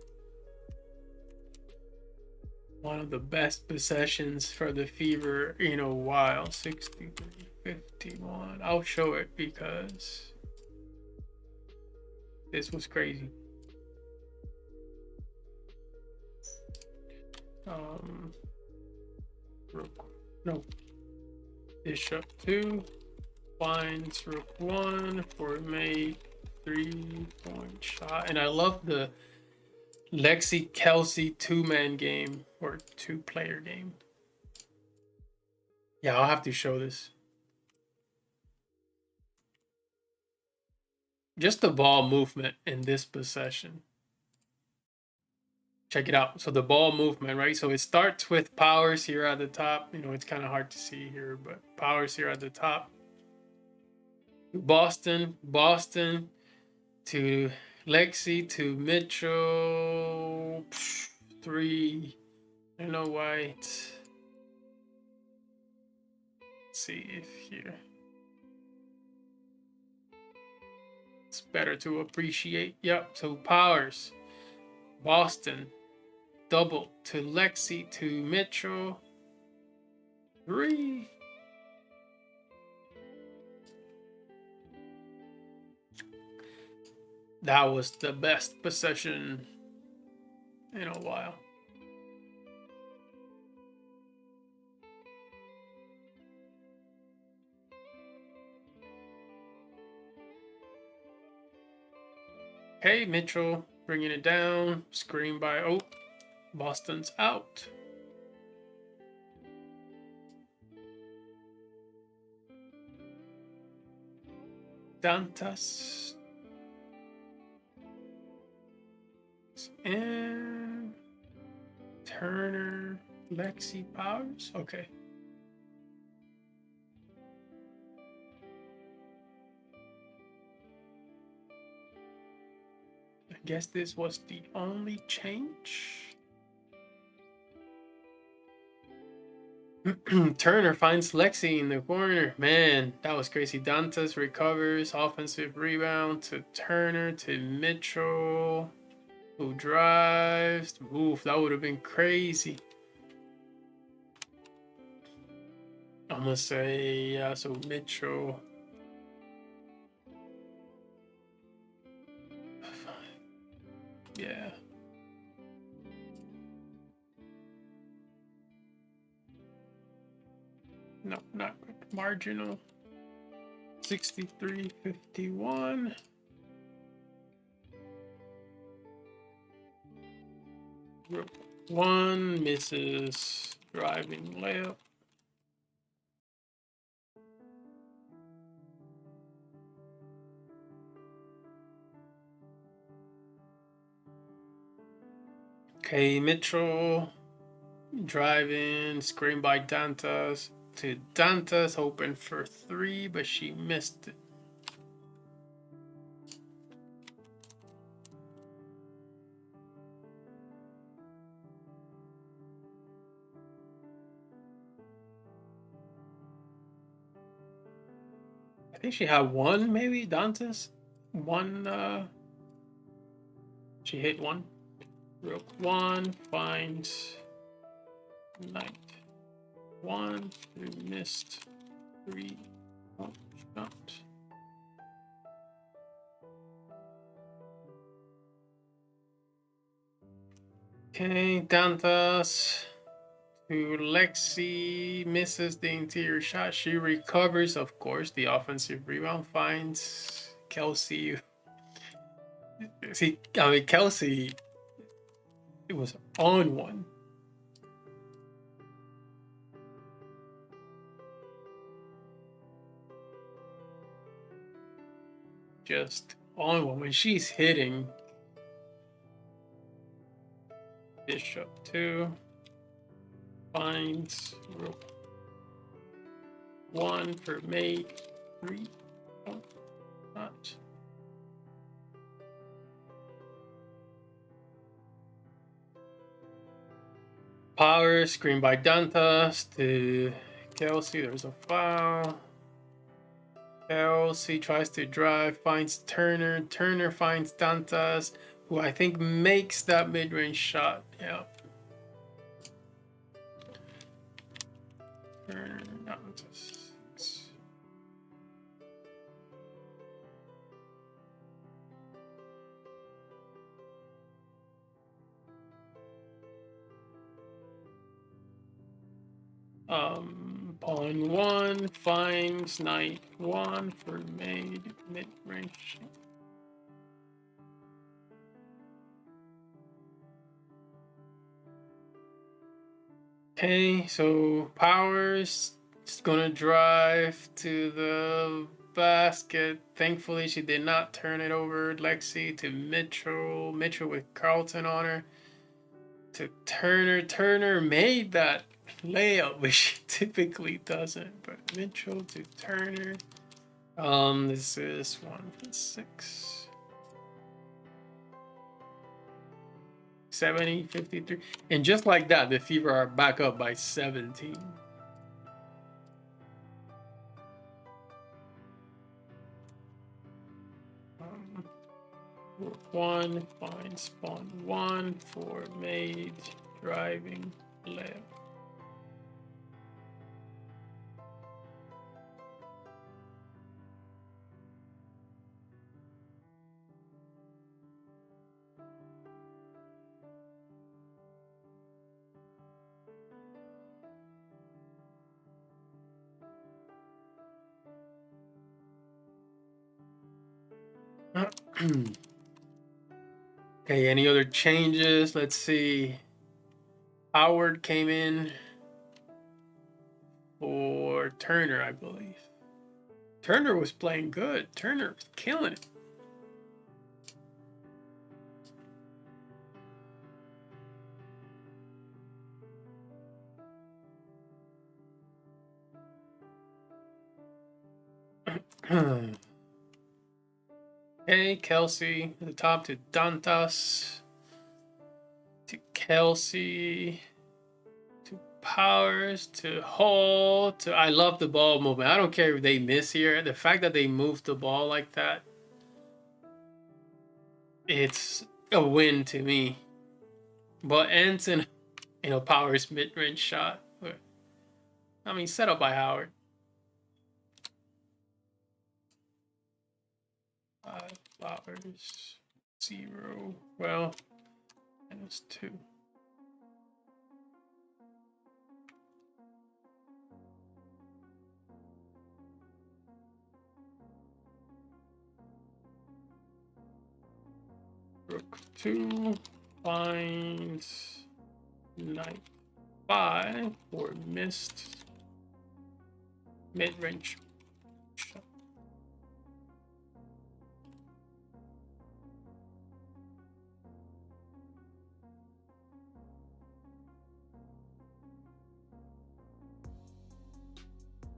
One of the best possessions for the Fever in a while. 63-51. I'll show it because this was crazy. Rook, no. Bishop 2 finds Rook 1 for mate 3-point shot. And I love the Lexi Kelsey 2-man game or 2-player game. Yeah, I'll have to show this. Just the ball movement in this possession. Check it out. So the ball movement, right? So it starts with powers here at the top. It's kind of hard to see here, but powers here at the top. Boston to Lexi to Mitchell. 3. White. Let's see if here. It's better to appreciate. Yep. So powers. Boston. Double to Lexi to Mitchell. 3. That was the best possession in a while. Okay, Mitchell bringing it down. Screen by Boston's out. Dantas. And Turner, Lexi powers. Okay. I guess this was the only change. Turner finds Lexi in the corner. Man, that was crazy. Dantas recovers. Offensive rebound to Turner to Mitchell, who drives. Oof, that would have been crazy. I'm going to say, yeah, so Mitchell. Yeah. No, not good. Marginal. 63-51. Rook 1 misses driving layup. Okay, Mitchell driving, screen by Dantas to Dantas, hoping for 3, but she missed it. I think she had 1, maybe, Dantas. 1, she hit 1. Rook 1 finds knight 1, who missed 3 shot. Okay, Dantas to Lexi, misses the interior shot. She recovers, of course. The offensive rebound finds Kelsey. See, Kelsey, it was on 1. just on when she's hitting. Bishop 2 finds rook 1 for mate 3. Oh, not. Power screen by Dantas to Kelsey. There's a foul. Kelsey tries to drive, finds Turner. Turner finds Dantas, who I think makes that mid-range shot. Yeah. Turner, Dantas. 1 finds knight 1 for mid-range. Okay, so Powers is gonna drive to the basket. Thankfully, she did not turn it over. Lexi to Mitchell. Mitchell with Carlton on her. To Turner. Turner made that layup, which she typically doesn't. But Mitchell to Turner. This is 1-6. 70, 53. And just like that, the Fever are back up by 17. Rook 1 finds pawn 1 for mate driving left. Okay, any other changes? Let's see. Howard came in for Turner, I believe. Turner was playing good. Turner was killing it. Okay, Kelsey at the top to Dantas. To Kelsey. To Powers. To Hall. To I love the ball movement. I don't care if they miss here. The fact that they moved the ball like that, it's a win to me. But ends in Powers mid-range shot. I mean, set up by Howard. 5 Powers 0. Well, -2. Rook 2 finds knight 5 for missed mid-range shot.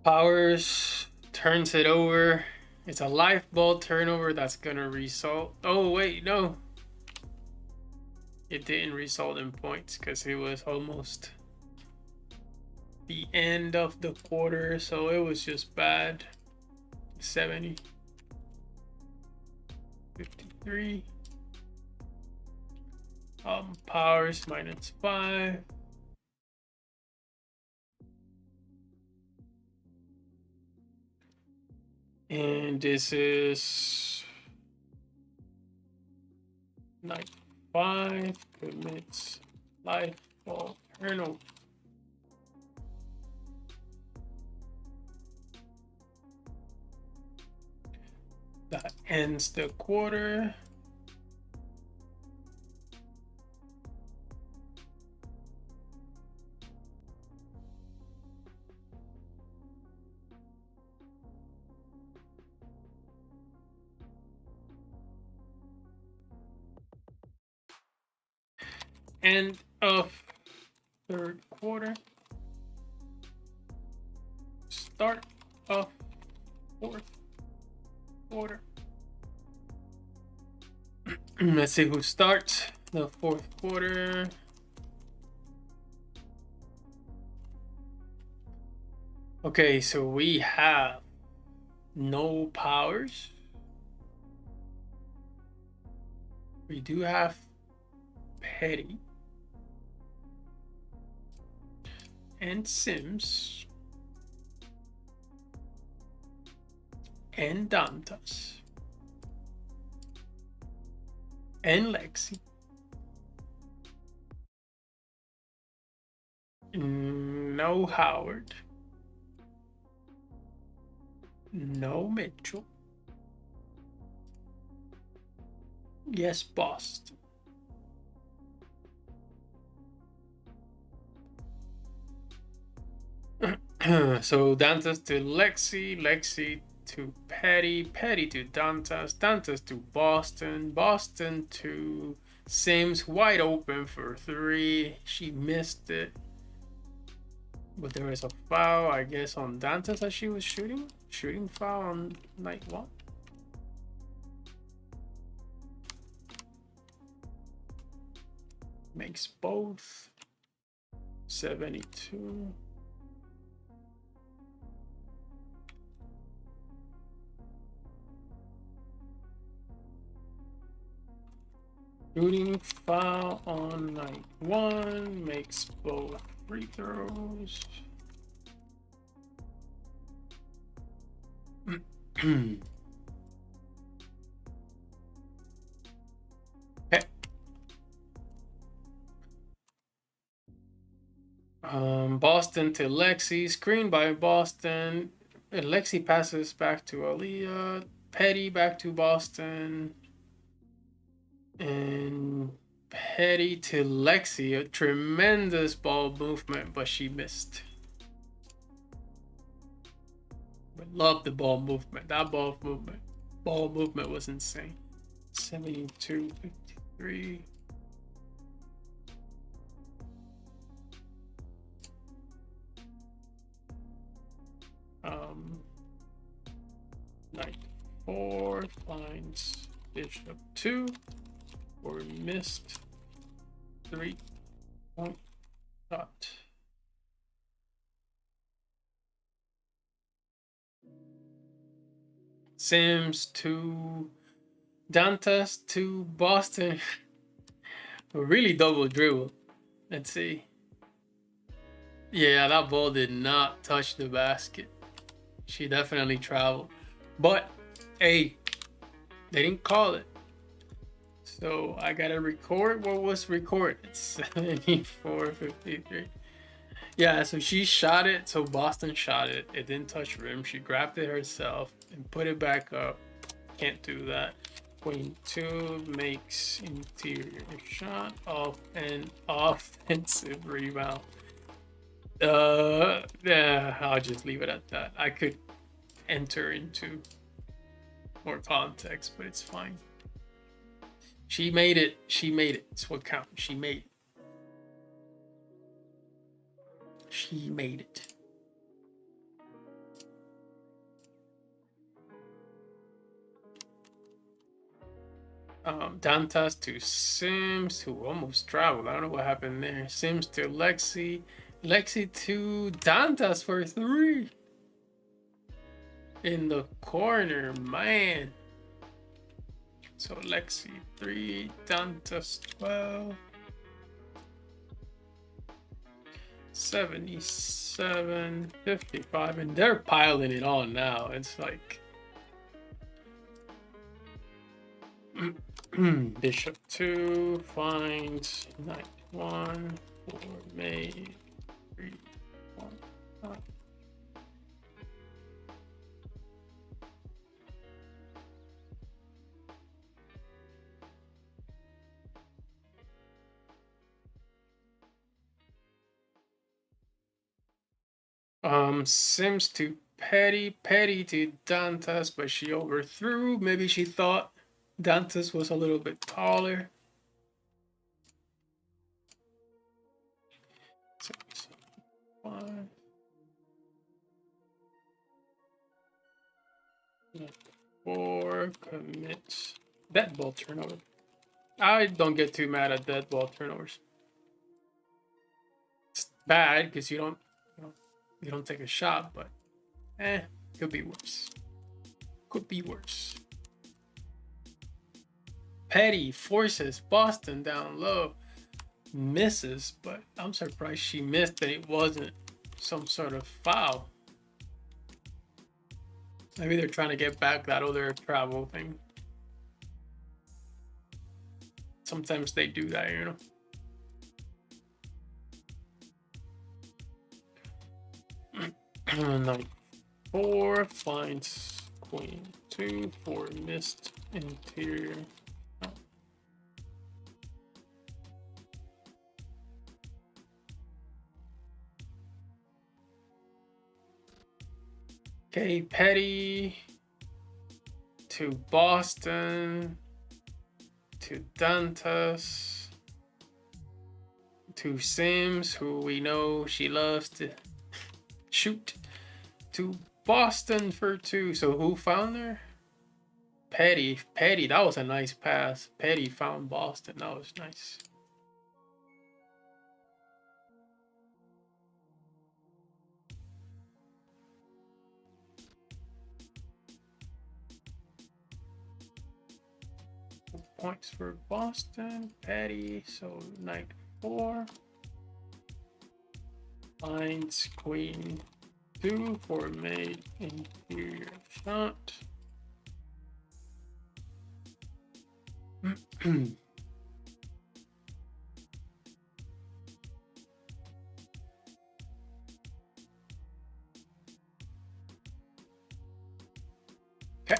Powers turns it over. It's a life ball turnover that's gonna result. Oh wait, no. It didn't result in points because it was almost the end of the quarter, so it was just bad. 70. 53. Powers -5. And this is knight 5 commits life ball turnover. That ends the quarter. end of third quarter. Start of fourth quarter. Let's see who starts the fourth quarter. Okay, so we have no powers. We do have Petty and Sims and Dantas and Lexi. No Howard. No Mitchell. Yes, Boston. So Dantas to Lexi, Lexi to Petty, Petty to Dantas, Dantas to Boston, Boston to Sims, wide open for three. She missed it. But there was a foul, I guess, on Dantas as she was shooting. Shooting foul on night one. Makes both. 72. Shooting foul on night one. Makes both free throws. Okay. Boston to Lexi. Screen by Boston. Lexi passes back to Aaliyah. Petty back to Boston. And Petty to Lexi. A tremendous ball movement, but she missed. But love the ball movement. That ball movement was insane. 72, 53. Knight 4 finds bishop 2 or missed 3-point shot. Sims to Dantas to Boston. A really double dribble. Let's see. Yeah, that ball did not touch the basket. She definitely traveled. But, hey, they didn't call it. So I gotta record what was recorded. 74-53. Yeah, so she shot it. So Boston shot it. It didn't touch rim. She grabbed it herself and put it back up. Can't do that. Queen 2 makes interior shot off an offensive rebound. Yeah, I'll just leave it at that. I could enter into more context, but it's fine. She made it. She made it. It's what counts. She made it. She made it. Dantas to Sims, who almost traveled. I don't know what happened there. Sims to Lexi. Lexi to Dantas for 3. In the corner, man. So Lexi 3, Dantas 12. 77, 55, and they're piling it on now. It's like Bishop 2 finds Knight 1 for mate 3 1. Sims to Petty, Petty to Dantas, but she overthrew. Maybe she thought Dantas was a little bit taller. 5. 4 commits. Dead ball turnover. I don't get too mad at dead ball turnovers. It's bad because you don't take a shot, but could be worse. Could be worse. Petty forces Boston down low. Misses, but I'm surprised she missed and it wasn't some sort of foul. Maybe they're trying to get back that other travel thing. Sometimes they do that, you know. Knight 4 finds queen 2 for missed interior. Okay, Petty to Boston to Dantas to Sims, who we know she loves to shoot, to Boston for 2. So who found her? Petty. That was a nice pass. Petty found Boston. That was nice. Points for Boston. Petty. So knight 4 finds queen 2 for made interior shot. Okay.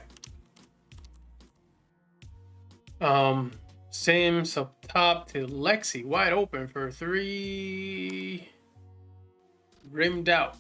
Sims up top to Lexi, wide open for 3. Rimmed out.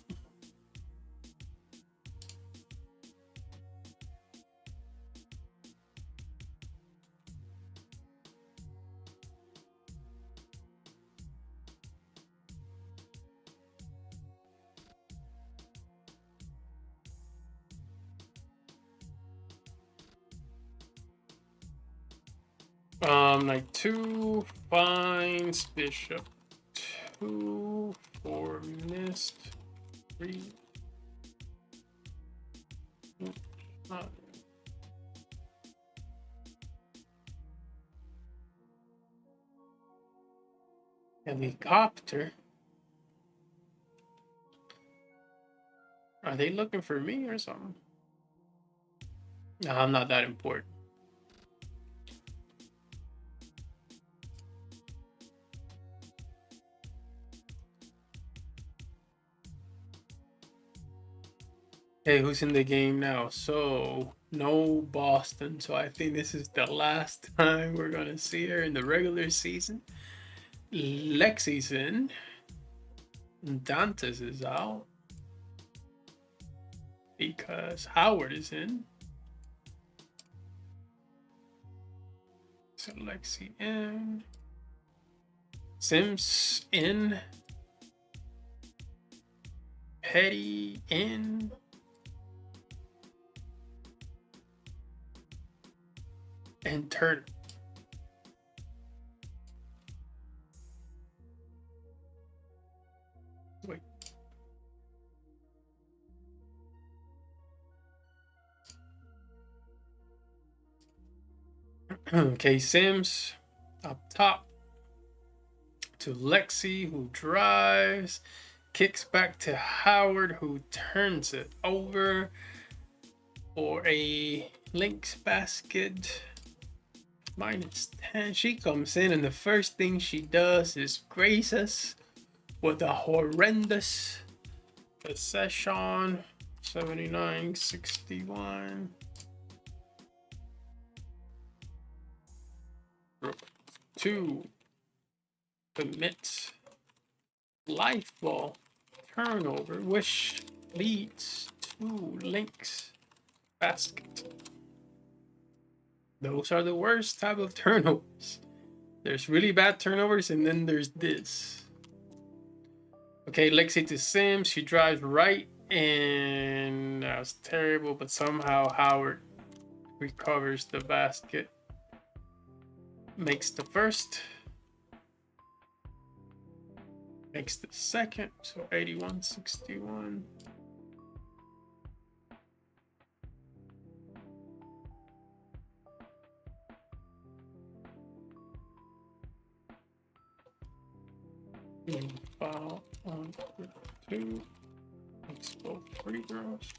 Knight 2 finds bishop 2 for missed 3. Helicopter. Are they looking for me or something? No, I'm not that important. Hey, who's in the game now? So, no Boston. So I think this is the last time we're going to see her in the regular season. Lexi's in. Dantas is out. Because Howard is in. So Lexi in. Sims in. Petty in. And Turner. Wait. Okay, Sims up top to Lexi, who drives, kicks back to Howard, who turns it over for a Lynx basket. -10. She comes in, and the first thing she does is grace us with a horrendous possession. 79-61. 2 commits life ball turnover, which leads to Lynx basket. Those are the worst type of turnovers. There's really bad turnovers, and then there's this. Okay, Lexi to Sims. She drives right, and that was terrible. But somehow Howard recovers the basket, makes the first, makes the second. So 81-61. Foul on 2. Makes both free throws.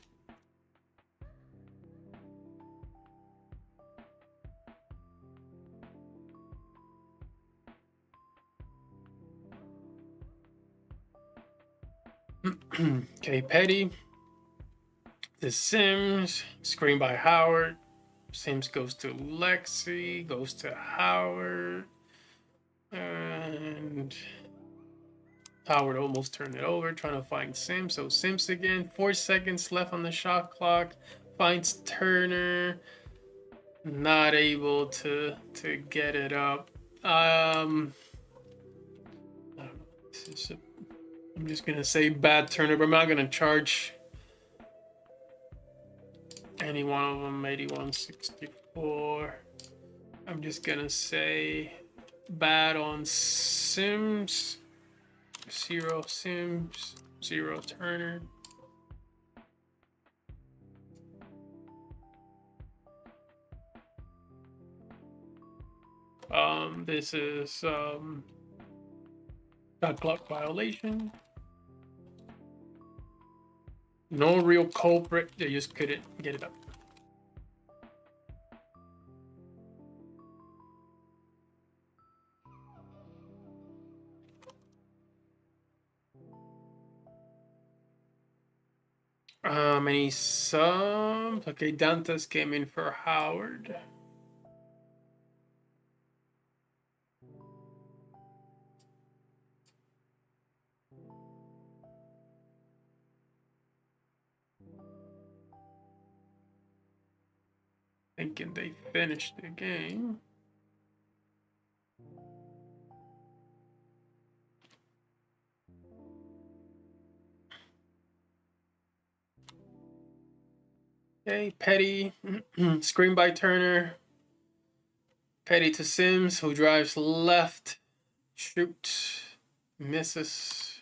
Okay, Petty. The Sims. Screen by Howard. Sims goes to Lexi. Goes to Howard. And Howard almost turned it over, trying to find Sims. So Sims again. 4 seconds left on the shot clock. Finds Turner. Not able to get it up. I don't know. I'm just gonna say bad turnover. I'm not gonna charge any one of them. 81-64. I'm just gonna say bad on Sims. 0 Sims, 0 Turner. This is shot clock violation. No real culprit. They just couldn't get it up. Any subs? Okay, Dantas came in for Howard. Thinking they finished the game. Okay, Petty. Screen by Turner. Petty to Sims, who drives left. Shoot. Misses.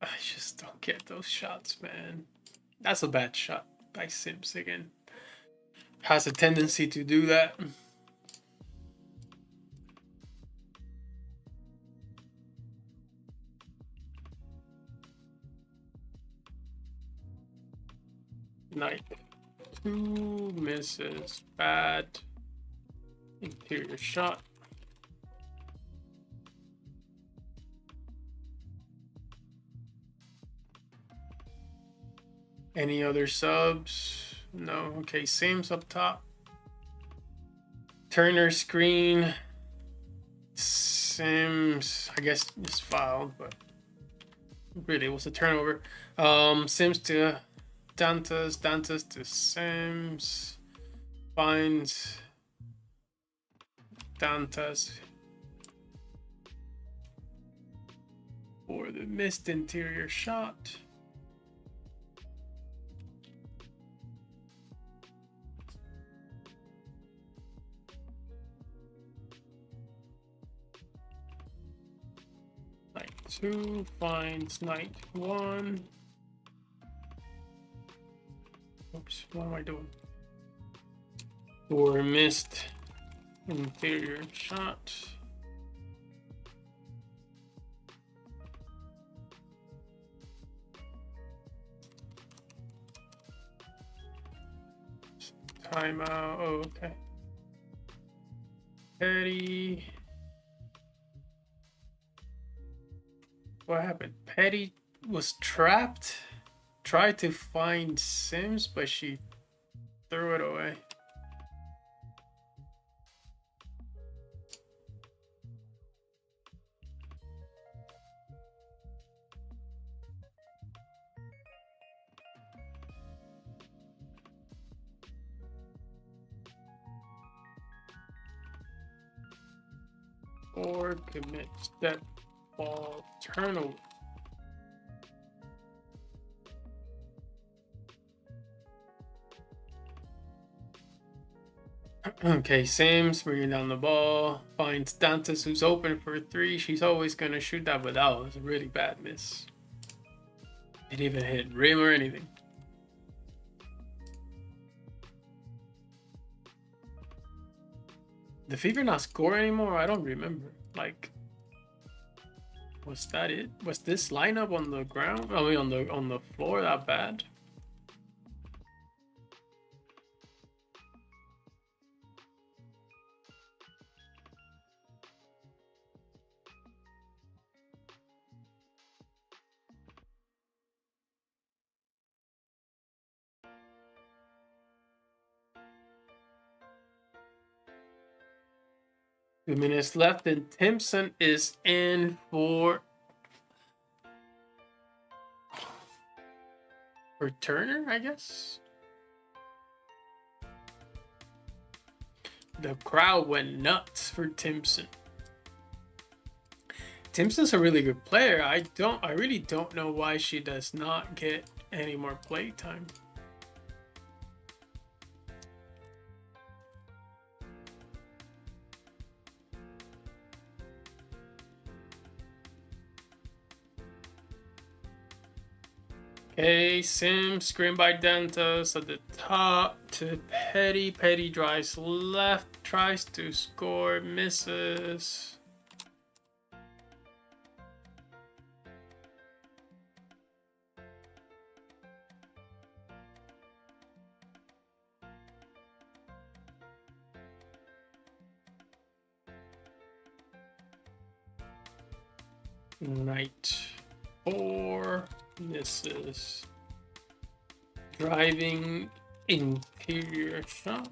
I just don't get those shots, man. That's a bad shot by Sims again. Has a tendency to do that. Knight 2 misses. Bad interior shot. Any other subs? No. Okay, Sims up top. Turner screen. Sims, I guess, just fouled, but really it was a turnover. Sims to Dantas. Dantas to Sims. Finds Dantas for the missed interior shot. Knight 2 finds Knight 1. Oops, what am I doing? For missed interior shot. Timeout. Oh, okay. Petty. What happened? Petty was trapped. Tried to find Sims, but she threw it away. or commit step ball turnover. Okay, Sims bringing down the ball, finds Dantas who's open for a three. She's always gonna shoot that, but that was a really bad miss. Didn't even hit rim or anything. The Fever not score anymore? I don't remember. Like, was that it? Was this lineup on the ground? I mean, on the floor that bad? Two minutes left, and Timpson is in for Turner, I guess. The crowd went nuts for Timpson. Timpson's a really good player. I really don't know why she does not get any more play time. Okay, Sims, screen by Dantas at the top to Petty. Petty drives left, tries to score, misses. Knight 4. Misses. Driving interior shot.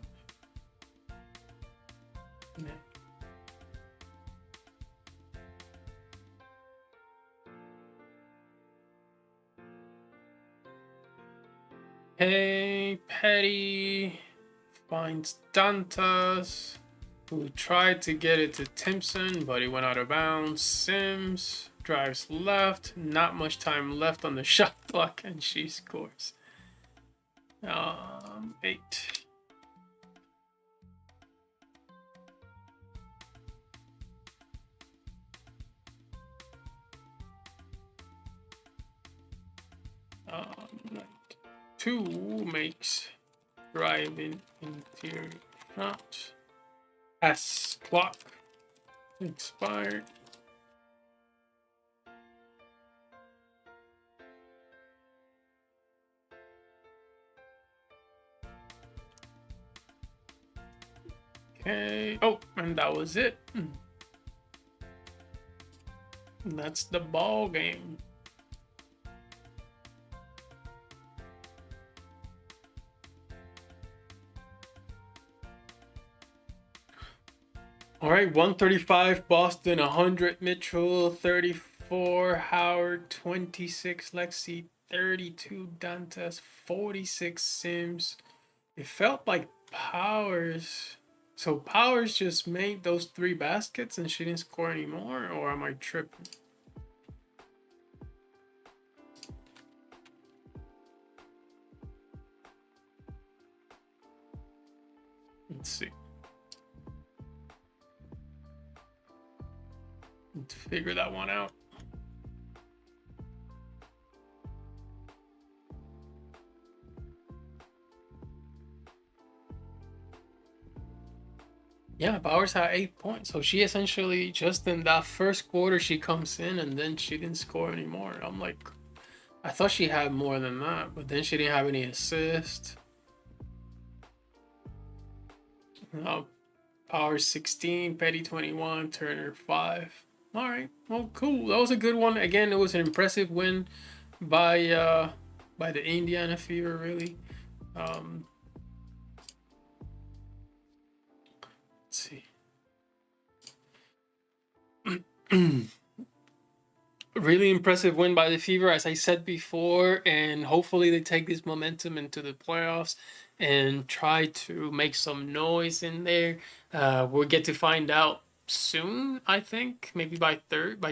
Okay, Petty finds Dantas, who tried to get it to Timpson, but he went out of bounds. Sims drives left, not much time left on the shot clock, and she scores. 8. Right. 2 makes driving interior shot. S clock expired. Okay. Oh, and that was it. And that's the ball game. All right, 135 Boston, 100 Mitchell, 34 Howard, 26 Lexi, 32 Dantas, 46 Sims. It felt like Powers. So Powers just made those 3 baskets and she didn't score anymore, or am I tripping? Let's see. Need to figure that one out. Yeah, Bowers had 8 points. So she essentially, just in that first quarter, she comes in and then she didn't score anymore. I'm like, I thought she had more than that, but then she didn't have any assists. Bowers 16, Petty 21, Turner 5. All right, well, cool. That was a good one. Again, it was an impressive win by the Indiana Fever, really. Let's see. Really impressive win by the Fever, as I said before, and hopefully they take this momentum into the playoffs and try to make some noise in there. We'll get to find out soon, I think. Maybe by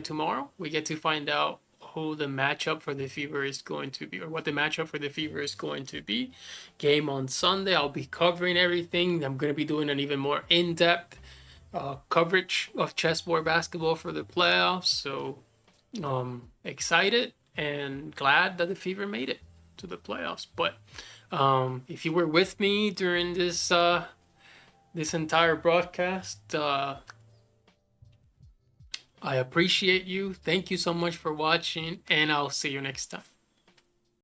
tomorrow, we get to find out who the matchup for the Fever is going to be, or what the matchup for the Fever is going to be. Game on Sunday. I'll be covering everything. I'm going to be doing an even more in-depth coverage of chessboard basketball for the playoffs. So excited and glad that the Fever made it to the playoffs. But if you were with me during this this entire broadcast, I appreciate you. Thank you so much for watching, and I'll see you next time.